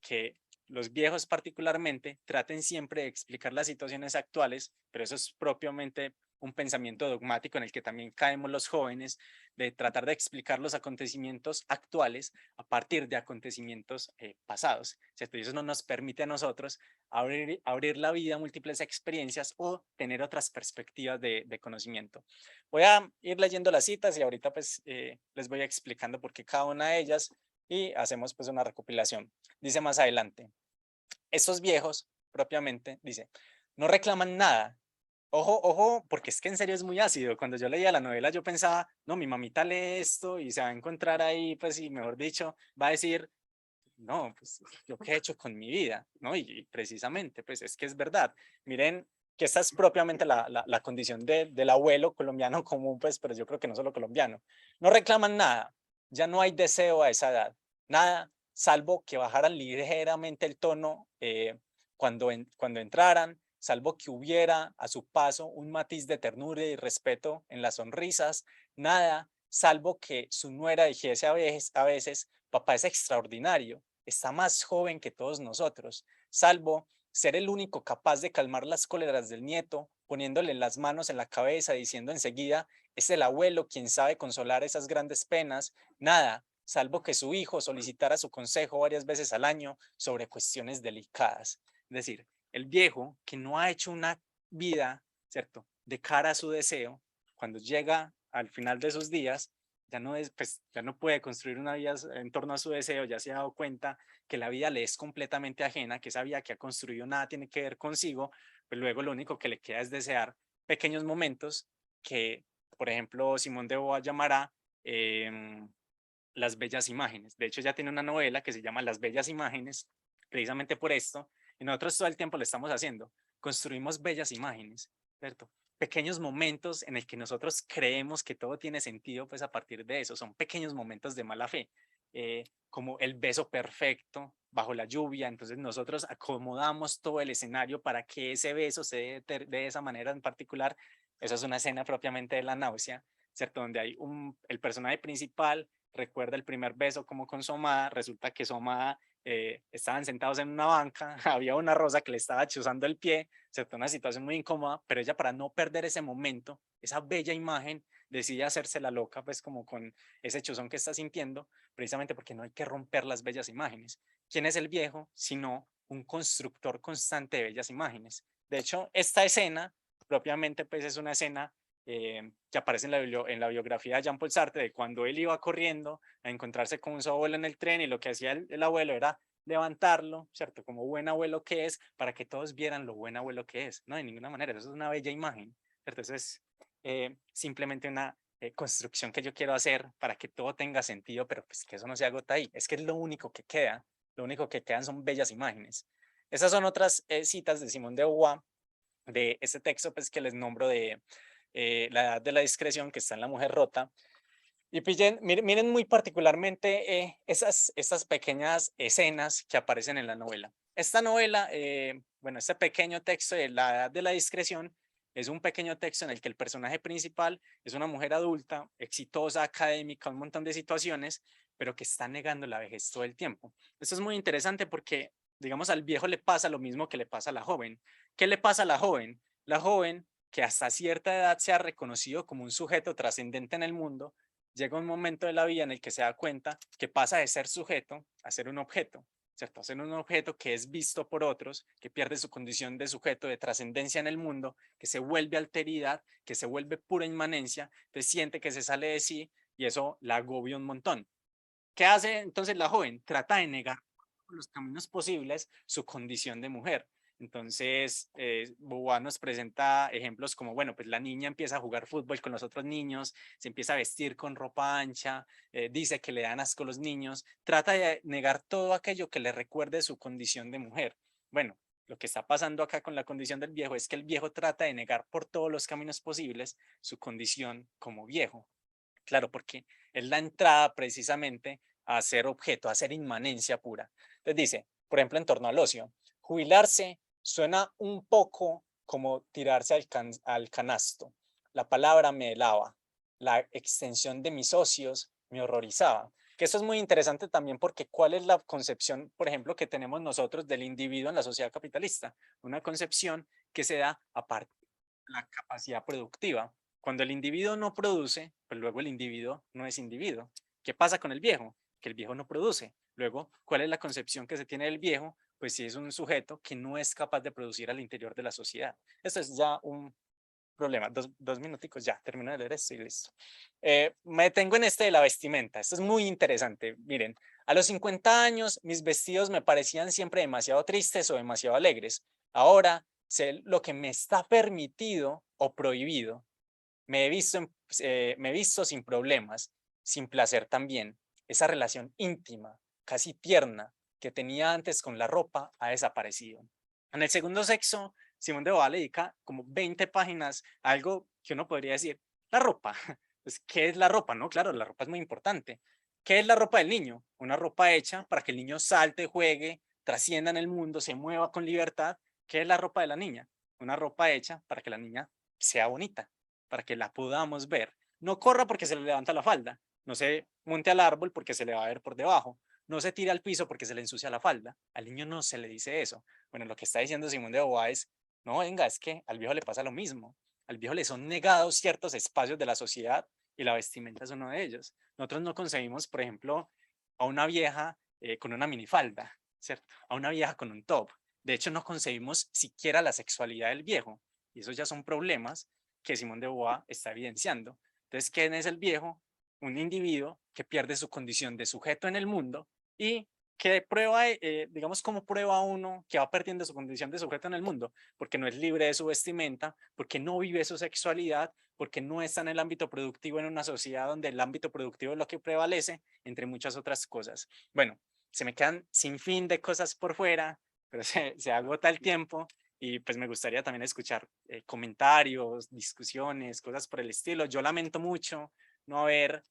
Que los viejos particularmente traten siempre de explicar las situaciones actuales, pero eso es propiamente un pensamiento dogmático en el que también caemos los jóvenes, de tratar de explicar los acontecimientos actuales a partir de acontecimientos pasados, ¿cierto? Y eso no nos permite a nosotros abrir la vida a múltiples experiencias o tener otras perspectivas de conocimiento. Voy a ir leyendo las citas y ahorita pues les voy explicando por qué cada una de ellas y hacemos pues una recopilación. Dice más adelante, estos viejos propiamente, dice, no reclaman nada. Ojo, ojo, porque es que en serio es muy ácido. Cuando yo leía la novela yo pensaba, no, mi mamita lee esto y se va a encontrar ahí, pues y mejor dicho, va a decir, no, pues yo qué he hecho con mi vida, ¿no? Y precisamente, pues es que es verdad. Miren que esta es propiamente la condición del abuelo colombiano común, pues, pero yo creo que no solo colombiano. No reclaman nada, ya no hay deseo a esa edad, nada, salvo que bajaran ligeramente el tono cuando entraran, salvo que hubiera a su paso un matiz de ternura y respeto en las sonrisas, nada, salvo que su nuera dijese a veces, papá es extraordinario, está más joven que todos nosotros, salvo ser el único capaz de calmar las cóleras del nieto poniéndole las manos en la cabeza, diciendo enseguida, es el abuelo quien sabe consolar esas grandes penas, nada, salvo que su hijo solicitara su consejo varias veces al año sobre cuestiones delicadas. Es decir, el viejo que no ha hecho una vida, ¿cierto?, de cara a su deseo, cuando llega al final de sus días, ya no, pues, ya no puede construir una vida en torno a su deseo, ya se ha dado cuenta que la vida le es completamente ajena, que esa vida que ha construido nada tiene que ver consigo, pues luego lo único que le queda es desear pequeños momentos que, por ejemplo, Simón de Beauvoir llamará las bellas imágenes. De hecho, ya tiene una novela que se llama Las bellas imágenes, precisamente por esto, y nosotros todo el tiempo lo estamos haciendo. Construimos bellas imágenes, ¿cierto? Pequeños momentos en el que nosotros creemos que todo tiene sentido, pues a partir de eso, son pequeños momentos de mala fe, como el beso perfecto bajo la lluvia, entonces nosotros acomodamos todo el escenario para que ese beso se dé de esa manera en particular. Eso es una escena propiamente de La náusea, ¿cierto? Donde hay el personaje principal recuerda el primer beso como con su amada, resulta que su amada estaban sentados en una banca, había una rosa que le estaba chuzando el pie, ¿cierto? Una situación muy incómoda, pero ella para no perder ese momento, esa bella imagen, decide hacerse la loca, pues como con ese chuzón que está sintiendo, precisamente porque no hay que romper las bellas imágenes. ¿Quién es el viejo? Sino un constructor constante de bellas imágenes. De hecho, esta escena propiamente pues es una escena que aparece en la biografía de Jean-Paul Sartre, de cuando él iba corriendo a encontrarse con su abuelo en el tren y lo que hacía el abuelo era levantarlo, ¿cierto? Como buen abuelo que es, para que todos vieran lo buen abuelo que es. No, de ninguna manera, eso es una bella imagen, ¿cierto? Eso es simplemente una construcción que yo quiero hacer para que todo tenga sentido, pero pues que eso no se agota ahí. Es que es lo único que queda, lo único que quedan son bellas imágenes. Esas son otras citas de Simón de Beauvoir, de ese texto pues que les nombro de La edad de la discreción, que está en La mujer rota. Y miren muy particularmente estas pequeñas escenas que aparecen en la novela. Esta novela, bueno, este pequeño texto de La edad de la discreción es un pequeño texto en el que el personaje principal es una mujer adulta, exitosa, académica, un montón de situaciones, pero que está negando la vejez todo el tiempo. Esto es muy interesante porque, digamos, al viejo le pasa lo mismo que le pasa a la joven. ¿Qué le pasa a la joven? La joven, que hasta cierta edad se ha reconocido como un sujeto trascendente en el mundo, llega un momento de la vida en el que se da cuenta que pasa de ser sujeto a ser un objeto, ¿cierto? A ser un objeto que es visto por otros, que pierde su condición de sujeto, de trascendencia en el mundo, que se vuelve alteridad, que se vuelve pura inmanencia, te siente que se sale de sí y eso la agobia un montón. ¿Qué hace entonces la joven? Trata de negar por los caminos posibles su condición de mujer. Entonces, Beauvoir nos presenta ejemplos como, bueno, pues la niña empieza a jugar fútbol con los otros niños, se empieza a vestir con ropa ancha, dice que le dan asco los niños, trata de negar todo aquello que le recuerde su condición de mujer. Bueno, lo que está pasando acá con la condición del viejo es que el viejo trata de negar por todos los caminos posibles su condición como viejo. Claro, porque es la entrada precisamente a ser objeto, a ser inmanencia pura. Entonces dice, por ejemplo, en torno al ocio, jubilarse suena un poco como tirarse al canasto. La palabra me helaba, la extensión de mis ocios me horrorizaba. Que esto es muy interesante también porque ¿cuál es la concepción, por ejemplo, que tenemos nosotros del individuo en la sociedad capitalista? Una concepción que se da a partir de la capacidad productiva. Cuando el individuo no produce, pues luego el individuo no es individuo. ¿Qué pasa con el viejo? Que el viejo no produce. Luego, ¿cuál es la concepción que se tiene del viejo? Pues si es un sujeto que no es capaz de producir al interior de la sociedad. Esto es ya un problema. Dos minuticos, ya, termino de leer esto y listo. Me detengo en este de la vestimenta. Esto es muy interesante. Miren, a los 50 años mis vestidos me parecían siempre demasiado tristes o demasiado alegres. Ahora sé lo que me está permitido o prohibido. Me he visto sin problemas, sin placer también. Esa relación íntima, casi tierna, que tenía antes con la ropa ha desaparecido. En el segundo sexo, Simón de Beauvoir le dedica como 20 páginas a algo que uno podría decir, la ropa. Pues, ¿qué es la ropa? No, claro, la ropa es muy importante. ¿Qué es la ropa del niño? Una ropa hecha para que el niño salte, juegue, trascienda en el mundo, se mueva con libertad. ¿Qué es la ropa de la niña? Una ropa hecha para que la niña sea bonita, para que la podamos ver. No corra porque se le levanta la falda, no se monte al árbol porque se le va a ver por debajo, no se tire al piso porque se le ensucia la falda. Al niño no se le dice eso. Bueno, lo que está diciendo Simón de Beauvoir es No, venga, es que al viejo le pasa lo mismo. Al viejo le son negados ciertos espacios de la sociedad y la vestimenta es uno de ellos. Nosotros no concebimos, por ejemplo, a una vieja con una minifalda, ¿cierto? A una vieja con un top. De hecho, no concebimos siquiera la sexualidad del viejo. Y esos ya son problemas que Simón de Beauvoir está evidenciando. Entonces, ¿quién es el viejo? Un individuo que pierde su condición de sujeto en el mundo y que prueba, digamos, cómo prueba uno que va perdiendo su condición de sujeto en el mundo, porque no es libre de su vestimenta, porque no vive su sexualidad, porque no está en el ámbito productivo en una sociedad donde el ámbito productivo es lo que prevalece, entre muchas otras cosas. Bueno, se me quedan sin fin de cosas por fuera, pero se agota el tiempo y pues me gustaría también escuchar comentarios, discusiones, cosas por el estilo. Yo lamento mucho no haber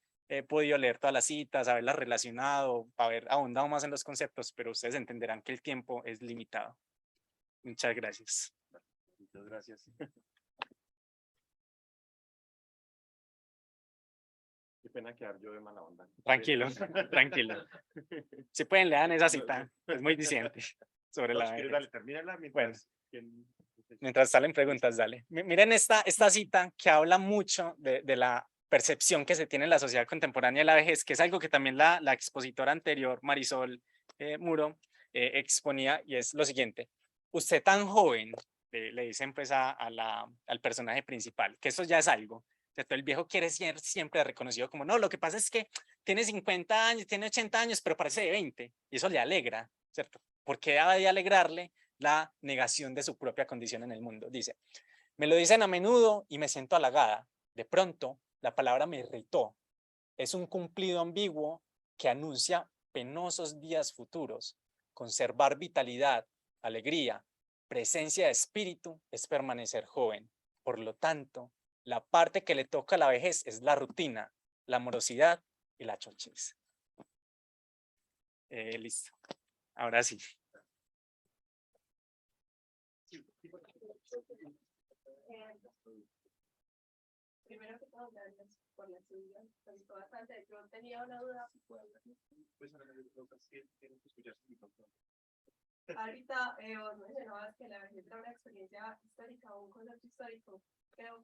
podido leer todas las citas, haberlas relacionado, haber ahondado más en los conceptos, pero ustedes entenderán que el tiempo es limitado. Muchas gracias. Muchas gracias. Qué pena quedar yo de mala onda. Tranquilo, tranquilo. Si pueden, lean esa cita, es muy diciente sobre No, la si quieres, vejez. dale, termínala Bueno, ¿quién- mientras salen preguntas, dale. Miren esta cita que habla mucho de la percepción que se tiene en la sociedad contemporánea de la vejez, que es algo que también la expositora anterior, Marisol Muro, exponía, y es lo siguiente. Usted tan joven, le dicen pues al personaje principal, que eso ya es algo. ¿Cierto? El viejo quiere ser siempre reconocido como, no, lo que pasa es que tiene 50 años, tiene 80 años, pero parece de 20, y eso le alegra, ¿cierto? ¿Por qué ha de alegrarle la negación de su propia condición en el mundo? Dice, me lo dicen a menudo y me siento halagada. De pronto, la palabra me irritó. Es un cumplido ambiguo que anuncia penosos días futuros. Conservar vitalidad, alegría, presencia de espíritu es permanecer joven. Por lo tanto, la parte que le toca a la vejez es la rutina, la morosidad y la chochez. Listo. Ahora sí. Primero que todo, gracias por la actividad. Me gustó bastante. Yo tenía una duda. Ahorita vos mencionabas que la vejez era una experiencia histórica o un concepto histórico. Creo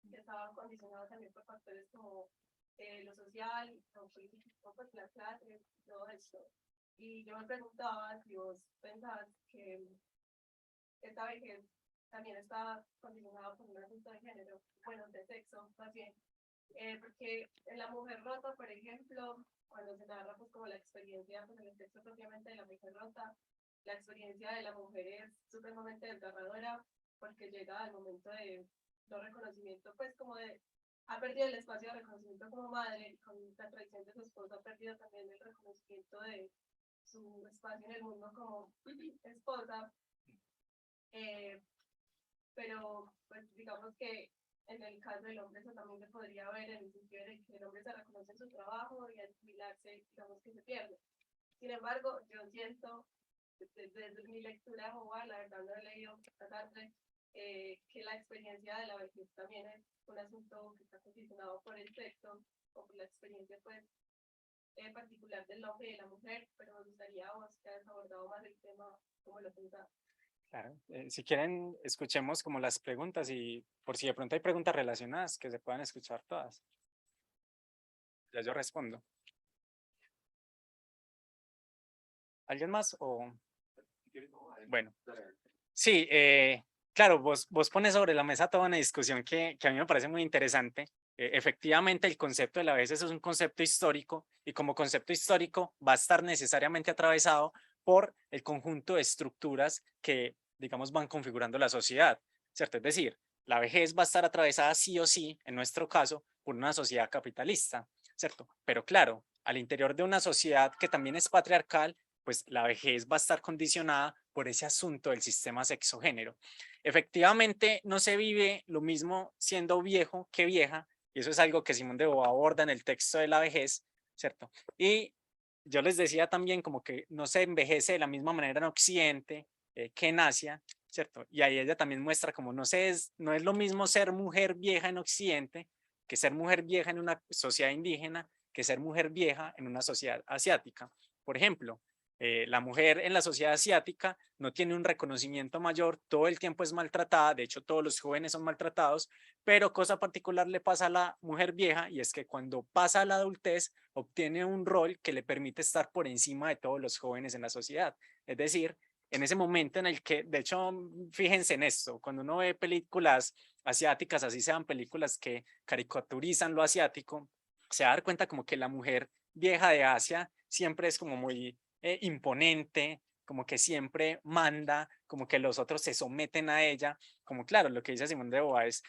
que estaba condicionado también por factores como lo social, lo político, pues la clase, todo esto. Y yo me preguntaba si vos pensabas que esta vejez también está condicionada por un asunto de género, bueno, de sexo, más bien. Porque en La Mujer Rota, por ejemplo, cuando se narra pues como la experiencia, pues en el texto propiamente de La Mujer Rota, la experiencia de la mujer es supremamente desgarradora porque llega al momento de no reconocimiento, pues como de, ha perdido el espacio de reconocimiento como madre, con la traición de su esposo ha perdido también el reconocimiento de su espacio en el mundo como esposa, pero pues digamos que en el caso del hombre eso también se podría ver en el sentido de que el hombre se reconoce en su trabajo y al jubilarse, digamos que se pierde. Sin embargo, yo siento, desde mi lectura de Jehová, la verdad no he leído esta tarde, que la experiencia de la vejez también es un asunto que está condicionado por el sexo o por la experiencia pues particular del hombre y de la mujer, pero me gustaría a vos que hayas abordado más el tema, como lo pensás. Claro. Si quieren, escuchemos como las preguntas y por si de pronto hay preguntas relacionadas, que se puedan escuchar todas. Ya yo respondo. ¿Alguien más? O... Bueno, sí, claro, vos pones sobre la mesa toda una discusión que a mí me parece muy interesante. Efectivamente, el concepto de la vejez es un concepto histórico y como concepto histórico va a estar necesariamente atravesado por el conjunto de estructuras que, digamos, van configurando la sociedad, ¿cierto? Es decir, la vejez va a estar atravesada sí o sí, en nuestro caso, por una sociedad capitalista, ¿cierto? Pero claro, al interior de una sociedad que también es patriarcal, pues la vejez va a estar condicionada por ese asunto del sistema sexogénero. Efectivamente, no se vive lo mismo siendo viejo que vieja, y eso es algo que Simón de Beauvoir aborda en el texto de la vejez, ¿cierto? Y yo les decía también como que no se envejece de la misma manera en Occidente que en Asia, ¿cierto? Y ahí ella también muestra como no es lo mismo ser mujer vieja en Occidente que ser mujer vieja en una sociedad indígena, que ser mujer vieja en una sociedad asiática. Por ejemplo, La mujer en la sociedad asiática no tiene un reconocimiento mayor, todo el tiempo es maltratada, de hecho todos los jóvenes son maltratados, pero cosa particular le pasa a la mujer vieja y es que cuando pasa a la adultez obtiene un rol que le permite estar por encima de todos los jóvenes en la sociedad. Es decir, en ese momento en el que, de hecho, fíjense en esto, cuando uno ve películas asiáticas, así sean películas que caricaturizan lo asiático, se va a dar cuenta como que la mujer vieja de Asia siempre es como muy imponente, como que siempre manda, como que los otros se someten a ella, como claro, lo que dice Simón de Beauvoir es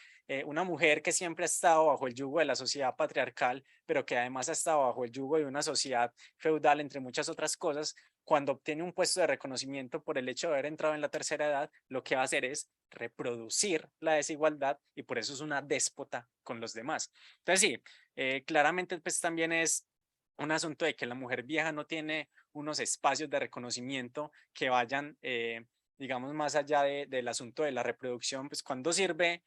una mujer que siempre ha estado bajo el yugo de la sociedad patriarcal, pero que además ha estado bajo el yugo de una sociedad feudal, entre muchas otras cosas, cuando obtiene un puesto de reconocimiento por el hecho de haber entrado en la tercera edad, lo que va a hacer es reproducir la desigualdad y por eso es una déspota con los demás. Entonces sí, claramente pues también es un asunto de que la mujer vieja no tiene unos espacios de reconocimiento que vayan, digamos, más allá del asunto de la reproducción, pues cuando sirve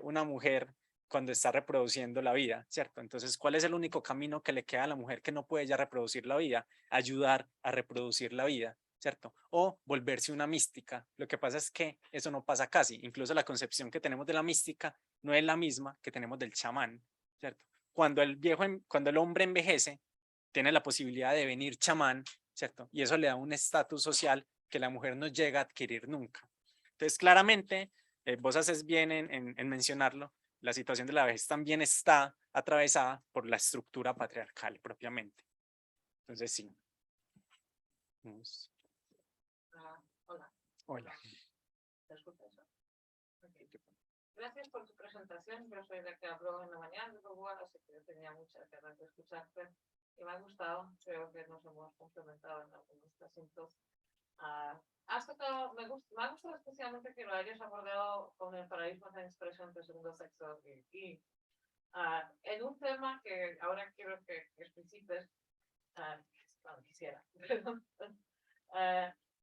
una mujer cuando está reproduciendo la vida, ¿cierto? Entonces, ¿cuál es el único camino que le queda a la mujer que no puede ya reproducir la vida? Ayudar a reproducir la vida, ¿cierto? O volverse una mística. Lo que pasa es que eso no pasa casi. Incluso la concepción que tenemos de la mística no es la misma que tenemos del chamán, ¿cierto? Cuando el hombre envejece, tiene la posibilidad de venir chamán, ¿cierto? Y eso le da un estatus social que la mujer no llega a adquirir nunca. Entonces, claramente, vos haces bien en mencionarlo, la situación de la vejez también está atravesada por la estructura patriarcal propiamente. Entonces, sí. Hola. Hola. ¿Te escuchas? Okay. Gracias por tu presentación. Yo soy la que habló en la mañana de Beauvoir, así que yo tenía muchas ganas de escucharte y me ha gustado. Creo que nos hemos complementado en algunos asuntos. Has tocado, me ha gustado especialmente que lo hayas abordado con el paradigma de expresión del segundo sexo y en un tema que ahora quiero que explicites, cuando quisiera,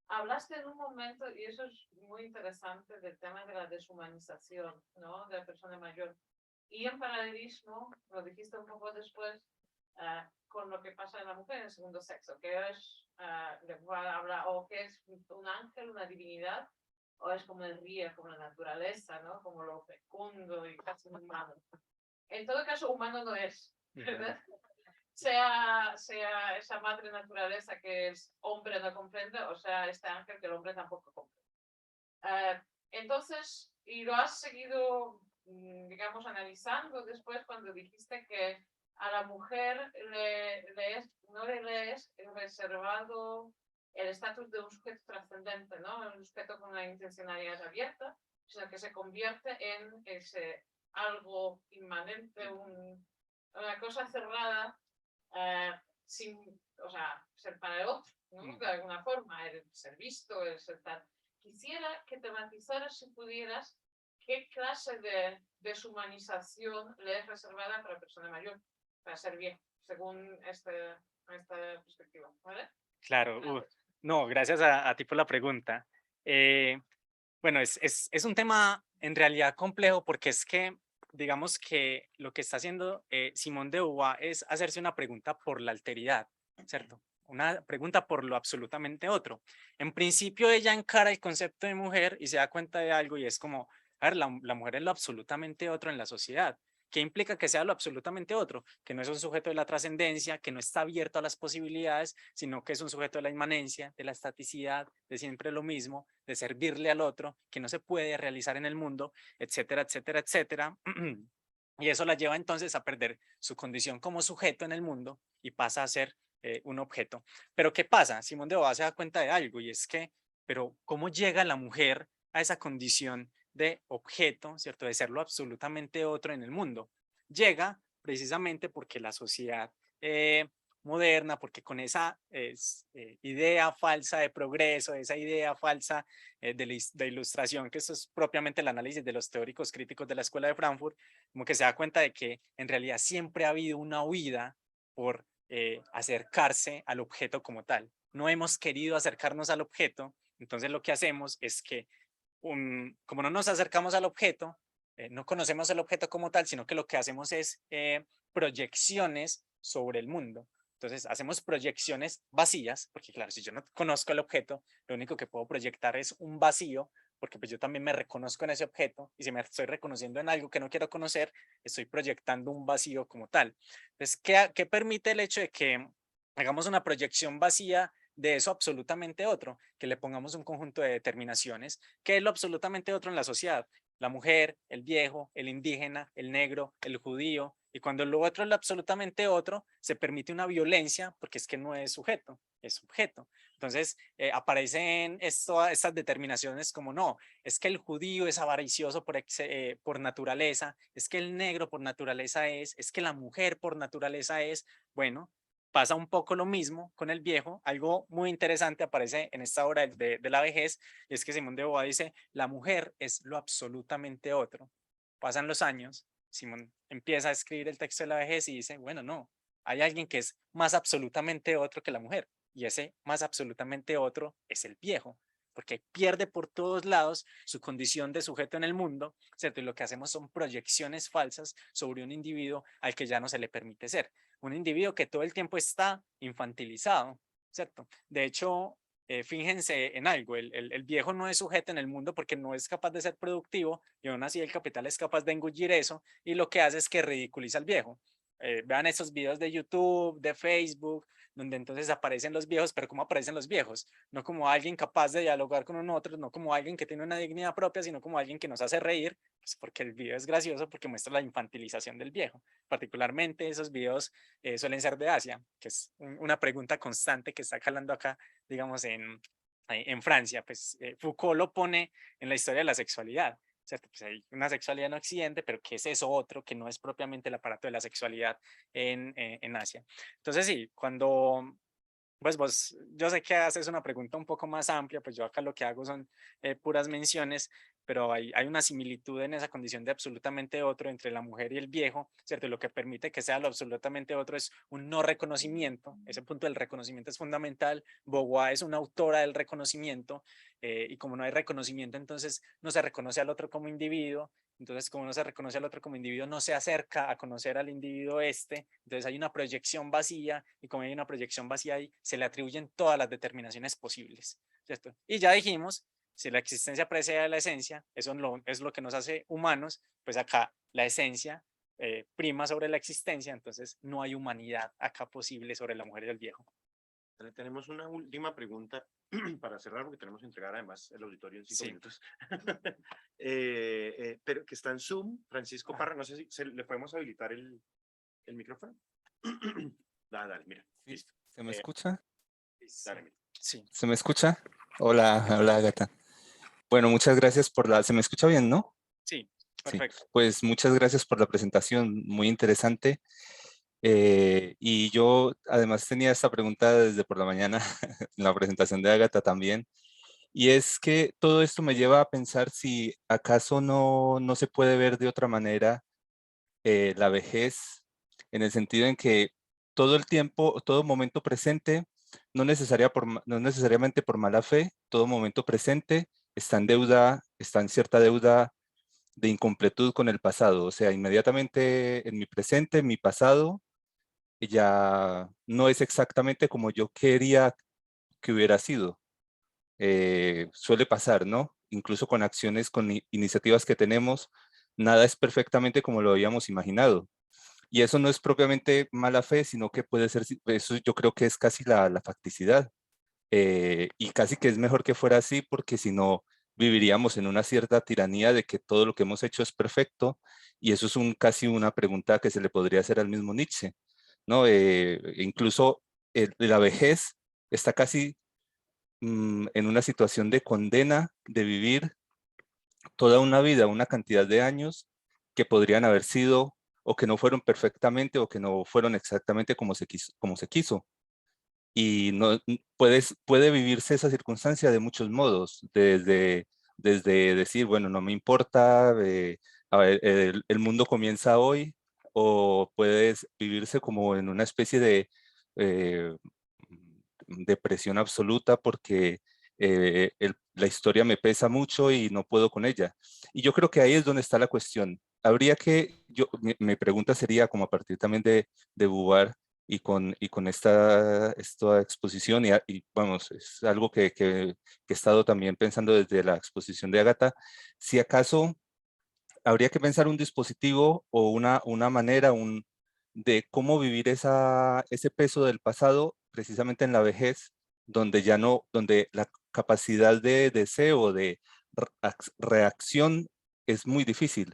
hablaste en un momento, y eso es muy interesante, del tema de la deshumanización, ¿no? De la persona mayor. Y en paralelismo, lo dijiste un poco después, con lo que pasa en la mujer en el segundo sexo, que es, habla o que es un ángel, una divinidad, o es como el río, como la naturaleza, ¿no? Como lo fecundo y casi humano. En todo caso, humano no es, ¿verdad? Sea esa madre naturaleza que el hombre no comprende, o sea, este ángel que el hombre tampoco comprende. Entonces, y lo has seguido, digamos, analizando después cuando dijiste que a la mujer no le es reservado el estatus de un sujeto trascendente, ¿no? Un sujeto con una intencionalidad abierta, sino que se convierte en ese algo inmanente, una cosa cerrada, sin, o sea, ser para el otro, ¿no? De alguna forma, el ser visto, el ser tal. Quisiera que te matizaras, si pudieras, qué clase de deshumanización le es reservada para la persona mayor, para ser bien, según esta perspectiva, ¿vale? Claro, no, gracias a ti por la pregunta. Bueno, es un tema en realidad complejo porque es que, digamos que lo que está haciendo Simone de Beauvoir es hacerse una pregunta por la alteridad, ¿cierto? Una pregunta por lo absolutamente otro. En principio ella encara el concepto de mujer y se da cuenta de algo y es como, a ver, la mujer es lo absolutamente otro en la sociedad. ¿Qué implica que sea lo absolutamente otro? Que no es un sujeto de la trascendencia, que no está abierto a las posibilidades, sino que es un sujeto de la inmanencia, de la estaticidad, de siempre lo mismo, de servirle al otro, que no se puede realizar en el mundo, etcétera, etcétera, etcétera. Y eso la lleva entonces a perder su condición como sujeto en el mundo y pasa a ser un objeto. Pero ¿qué pasa? Simón de Beauvoir se da cuenta de algo y es que, pero ¿cómo llega la mujer a esa condición de objeto, ¿cierto? De ser lo absolutamente otro en el mundo? Llega precisamente porque la sociedad moderna, porque con esa idea falsa de progreso, esa idea falsa de ilustración, que eso es propiamente el análisis de los teóricos críticos de la Escuela de Frankfurt, como que se da cuenta de que en realidad siempre ha habido una huida por acercarse al objeto como tal. No hemos querido acercarnos al objeto, entonces lo que hacemos es que como no nos acercamos al objeto, no conocemos el objeto como tal, sino que lo que hacemos es proyecciones sobre el mundo. Entonces hacemos proyecciones vacías, porque claro, si yo no conozco el objeto, lo único que puedo proyectar es un vacío, porque pues yo también me reconozco en ese objeto, y si me estoy reconociendo en algo que no quiero conocer, estoy proyectando un vacío como tal. Entonces, ¿qué permite el hecho de que hagamos una proyección vacía de eso absolutamente otro? Que le pongamos un conjunto de determinaciones. ¿Qué es lo absolutamente otro en la sociedad? La mujer, el viejo, el indígena, el negro, el judío. Y cuando lo otro es lo absolutamente otro, se permite una violencia porque es que no es sujeto, es objeto. Entonces aparecen estas determinaciones como no, es que el judío es avaricioso por naturaleza, es que el negro por naturaleza es que la mujer por naturaleza es, bueno, pasa un poco lo mismo con el viejo. Algo muy interesante aparece en esta obra de la vejez, y es que Simón de Beauvoir dice, la mujer es lo absolutamente otro. Pasan los años, Simón empieza a escribir el texto de la vejez y dice, bueno, no, hay alguien que es más absolutamente otro que la mujer, y ese más absolutamente otro es el viejo, porque pierde por todos lados su condición de sujeto en el mundo, ¿cierto? Y lo que hacemos son proyecciones falsas sobre un individuo al que ya no se le permite ser. Un individuo que todo el tiempo está infantilizado, ¿cierto? De hecho, fíjense en algo, el viejo no es sujeto en el mundo porque no es capaz de ser productivo, y aún así el capital es capaz de engullir eso, y lo que hace es que ridiculiza al viejo. Vean esos videos de YouTube, de Facebook, donde entonces aparecen los viejos, pero ¿cómo aparecen los viejos? No como alguien capaz de dialogar con un otro, no como alguien que tiene una dignidad propia, sino como alguien que nos hace reír, pues porque el video es gracioso, porque muestra la infantilización del viejo. Particularmente esos videos suelen ser de Asia, que es una pregunta constante que está calando acá, digamos, en Francia. Pues Foucault lo pone en la historia de la sexualidad, ¿cierto? Pues hay una sexualidad no occidente, pero ¿qué es eso otro que no es propiamente el aparato de la sexualidad en Asia? Entonces sí, cuando pues vos, yo sé que haces una pregunta un poco más amplia, pues yo acá lo que hago son puras menciones, pero hay una similitud en esa condición de absolutamente otro entre la mujer y el viejo, ¿cierto? Y lo que permite que sea lo absolutamente otro es un no reconocimiento. Ese punto del reconocimiento es fundamental. Beauvoir es una autora del reconocimiento, y como no hay reconocimiento, entonces no se reconoce al otro como individuo. Entonces, como no se reconoce al otro como individuo, no se acerca a conocer al individuo este. Entonces hay una proyección vacía, y como hay una proyección vacía ahí, se le atribuyen todas las determinaciones posibles, ¿cierto? Y ya dijimos, si la existencia precede a la esencia, eso es lo que nos hace humanos, pues acá la esencia prima sobre la existencia, entonces no hay humanidad acá posible sobre la mujer y el viejo. Tenemos una última pregunta para cerrar, porque tenemos que entregar además el auditorio en 5 Sí. minutos. Pero que está en Zoom, Francisco Parra, no sé si le podemos habilitar el micrófono. Dale, mira, listo. ¿Se me escucha? Dale, mira. Sí. ¿Se me escucha? Hola, hola, Agatha. Bueno, muchas gracias por la... ¿Se me escucha bien, no? Sí, Sí. perfecto. Pues muchas gracias por la presentación, muy interesante. Y yo además tenía esta pregunta desde por la mañana, en la presentación de Agatha también, y es que todo esto me lleva a pensar si acaso no se puede ver de otra manera la vejez, en el sentido en que todo el tiempo, todo momento presente, no necesariamente por mala fe, todo momento presente está en deuda, está en cierta deuda de incompletud con el pasado. O sea, inmediatamente en mi presente, mi pasado ya no es exactamente como yo quería que hubiera sido. Suele pasar, ¿no? Incluso con acciones, con iniciativas que tenemos, nada es perfectamente como lo habíamos imaginado. Y eso no es propiamente mala fe, sino que puede ser, eso yo creo que es casi la facticidad. Y casi que es mejor que fuera así, porque si no, viviríamos en una cierta tiranía de que todo lo que hemos hecho es perfecto, y eso es casi una pregunta que se le podría hacer al mismo Nietzsche, ¿no? Incluso la vejez está casi en una situación de condena de vivir toda una vida, una cantidad de años que podrían haber sido o que no fueron perfectamente o que no fueron exactamente como se quiso. Y no, puede vivirse esa circunstancia de muchos modos, desde decir, bueno, no me importa, a ver, el mundo comienza hoy, o puedes vivirse como en una especie de depresión absoluta porque la historia me pesa mucho y no puedo con ella. Y yo creo que ahí es donde está la cuestión. Mi pregunta sería, como a partir también de Beauvoir, y con esta exposición, y vamos, es algo que he estado también pensando desde la exposición de Ágata, si acaso habría que pensar un dispositivo o una manera de cómo vivir ese peso del pasado precisamente en la vejez, donde ya no, donde la capacidad de deseo, de reacción es muy difícil,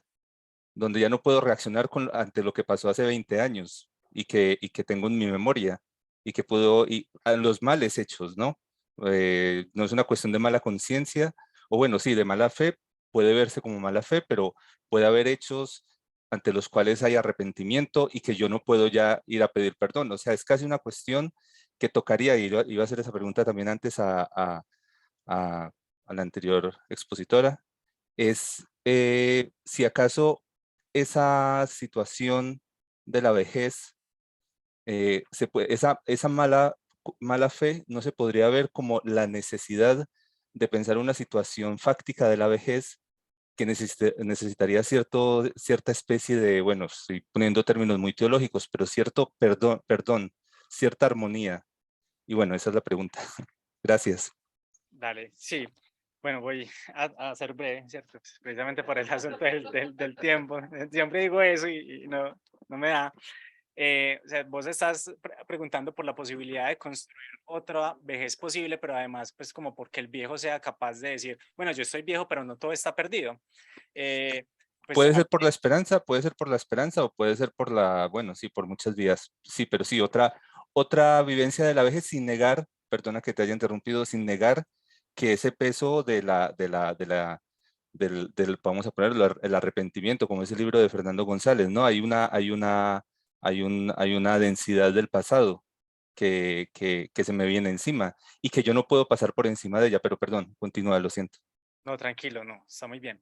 donde ya no puedo reaccionar ante lo que pasó hace 20 años y que tengo en mi memoria y que puedo, y a los males hechos, ¿no? No es una cuestión de mala conciencia, o bueno, sí, de mala fe, puede verse como mala fe, pero puede haber hechos ante los cuales hay arrepentimiento y que yo no puedo ya ir a pedir perdón. O sea, es casi una cuestión que tocaría, y iba a hacer esa pregunta también antes a la anterior expositora, es si acaso esa situación de la vejez, esa mala fe no se podría ver como la necesidad de pensar una situación fáctica de la vejez que necesitaría cierta especie de, bueno, estoy poniendo términos muy teológicos, pero cierto perdón, cierta armonía. Y bueno, esa es la pregunta. Gracias. Dale, sí. Bueno, voy a ser breve, ¿cierto? Pues, precisamente por el asunto del tiempo. Siempre digo eso y no me da. O sea, vos estás preguntando por la posibilidad de construir otra vejez posible, pero además, pues como porque el viejo sea capaz de decir, bueno, yo estoy viejo, pero no todo está perdido. Pues Puede ser por la esperanza, puede ser por la esperanza o puede ser por bueno, sí, por muchas vías. Sí, pero sí, otra vivencia de la vejez sin negar, perdona que te haya interrumpido, sin negar que ese peso vamos a ponerlo, el arrepentimiento, como es el libro de Fernando González, ¿no? Hay una densidad del pasado que se me viene encima y que yo no puedo pasar por encima de ella, pero perdón, continúa, lo siento. No, tranquilo, no, está muy bien.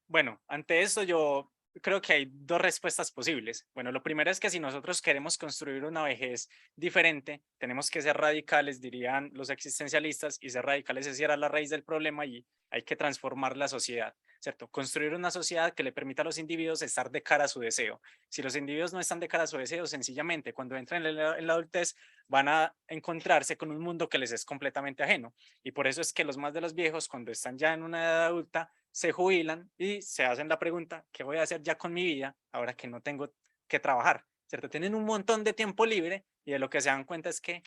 Bueno, ante esto yo creo que hay dos respuestas posibles. Bueno, lo primero es que si nosotros queremos construir una vejez diferente, tenemos que ser radicales, dirían los existencialistas, y ser radicales es ir a la raíz del problema y hay que transformar la sociedad, ¿cierto? Construir una sociedad que le permita a los individuos estar de cara a su deseo. Si los individuos no están de cara a su deseo, sencillamente cuando entren en la adultez van a encontrarse con un mundo que les es completamente ajeno. Y por eso es que los más de los viejos, cuando están ya en una edad adulta, se jubilan y se hacen la pregunta, ¿qué voy a hacer ya con mi vida ahora que no tengo que trabajar? ¿Cierto? Tienen un montón de tiempo libre y de lo que se dan cuenta es que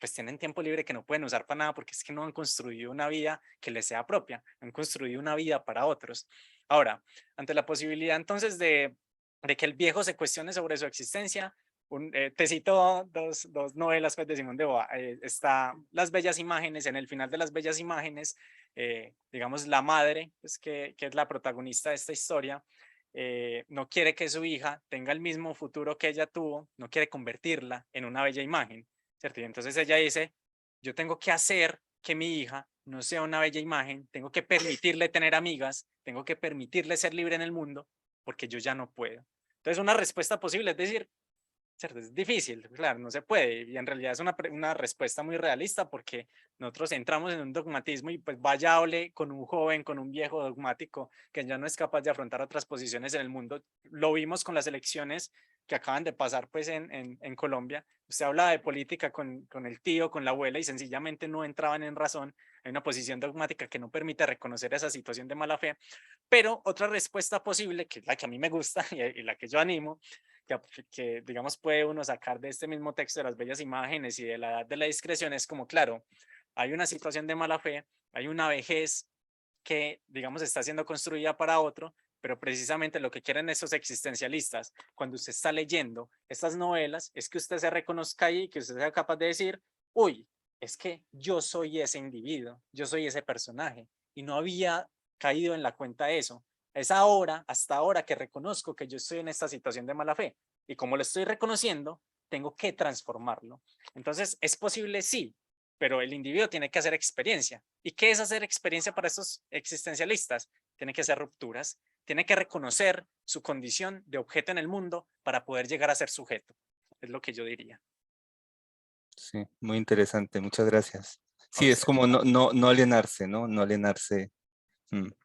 pues tienen tiempo libre que no pueden usar para nada porque es que no han construido una vida que les sea propia, han construido una vida para otros. Ahora, ante la posibilidad entonces de que el viejo se cuestione sobre su existencia, te cito dos novelas pues, de Simón de Beauvoir. Está Las Bellas Imágenes. En el final de Las Bellas Imágenes, digamos, la madre, pues, que es la protagonista de esta historia, no quiere que su hija tenga el mismo futuro que ella tuvo, no quiere convertirla en una bella imagen, ¿cierto? Y entonces ella dice, yo tengo que hacer que mi hija no sea una bella imagen, tengo que permitirle tener amigas, tengo que permitirle ser libre en el mundo, porque yo ya no puedo. Entonces una respuesta posible es decir, ¿cierto? Es difícil, claro, no se puede, y en realidad es una respuesta muy realista porque nosotros entramos en un dogmatismo y pues vaya hable con un joven, con un viejo dogmático que ya no es capaz de afrontar otras posiciones en el mundo. Lo vimos con las elecciones que acaban de pasar pues en Colombia. Usted habla de política con el tío, con la abuela y sencillamente no entraban en razón. Hay una posición dogmática que no permite reconocer esa situación de mala fe. Pero otra respuesta posible, que es la que a mí me gusta y la que yo animo, que digamos puede uno sacar de este mismo texto de Las Bellas Imágenes y de la edad de la discreción, es como, claro, hay una situación de mala fe, hay una vejez que, digamos, está siendo construida para otro, pero precisamente lo que quieren estos existencialistas, cuando usted está leyendo estas novelas, es que usted se reconozca ahí, que usted sea capaz de decir, uy, es que yo soy ese individuo, yo soy ese personaje, y no había caído en la cuenta de eso. Es ahora, hasta ahora, que reconozco que yo estoy en esta situación de mala fe, y como lo estoy reconociendo, tengo que transformarlo. Entonces, ¿es posible? Sí, pero el individuo tiene que hacer experiencia. ¿Y qué es hacer experiencia para estos existencialistas? Tiene que hacer rupturas, tiene que reconocer su condición de objeto en el mundo para poder llegar a ser sujeto. Es lo que yo diría. Sí, muy interesante, muchas gracias. A Sí, es usted, como no alienarse, ¿no? No alienarse.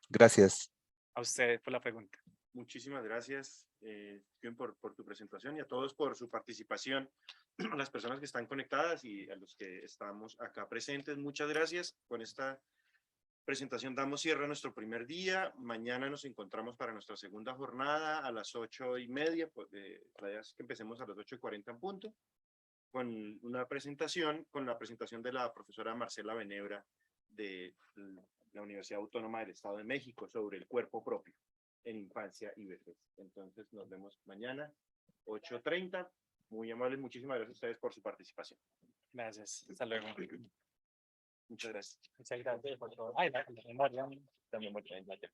Gracias. a usted por la pregunta. Muchísimas gracias. Steven, por tu presentación y a todos por su participación, a las personas que están conectadas y a los que estamos acá presentes. Muchas gracias. Con esta presentación damos cierre a nuestro primer día. Mañana nos encontramos para nuestra segunda jornada a las 8:30. Pues, la idea es que empecemos a las 8:40 en punto, con la presentación de la profesora Marcela Benebra de la Universidad Autónoma del Estado de México sobre el cuerpo propio en infancia y vejez. Entonces nos vemos mañana, 8:30. Muy amables, muchísimas gracias a ustedes por su participación. Gracias. Hasta luego. Muchas gracias. Muchas gracias. Ay, Mariam, también muchas gracias.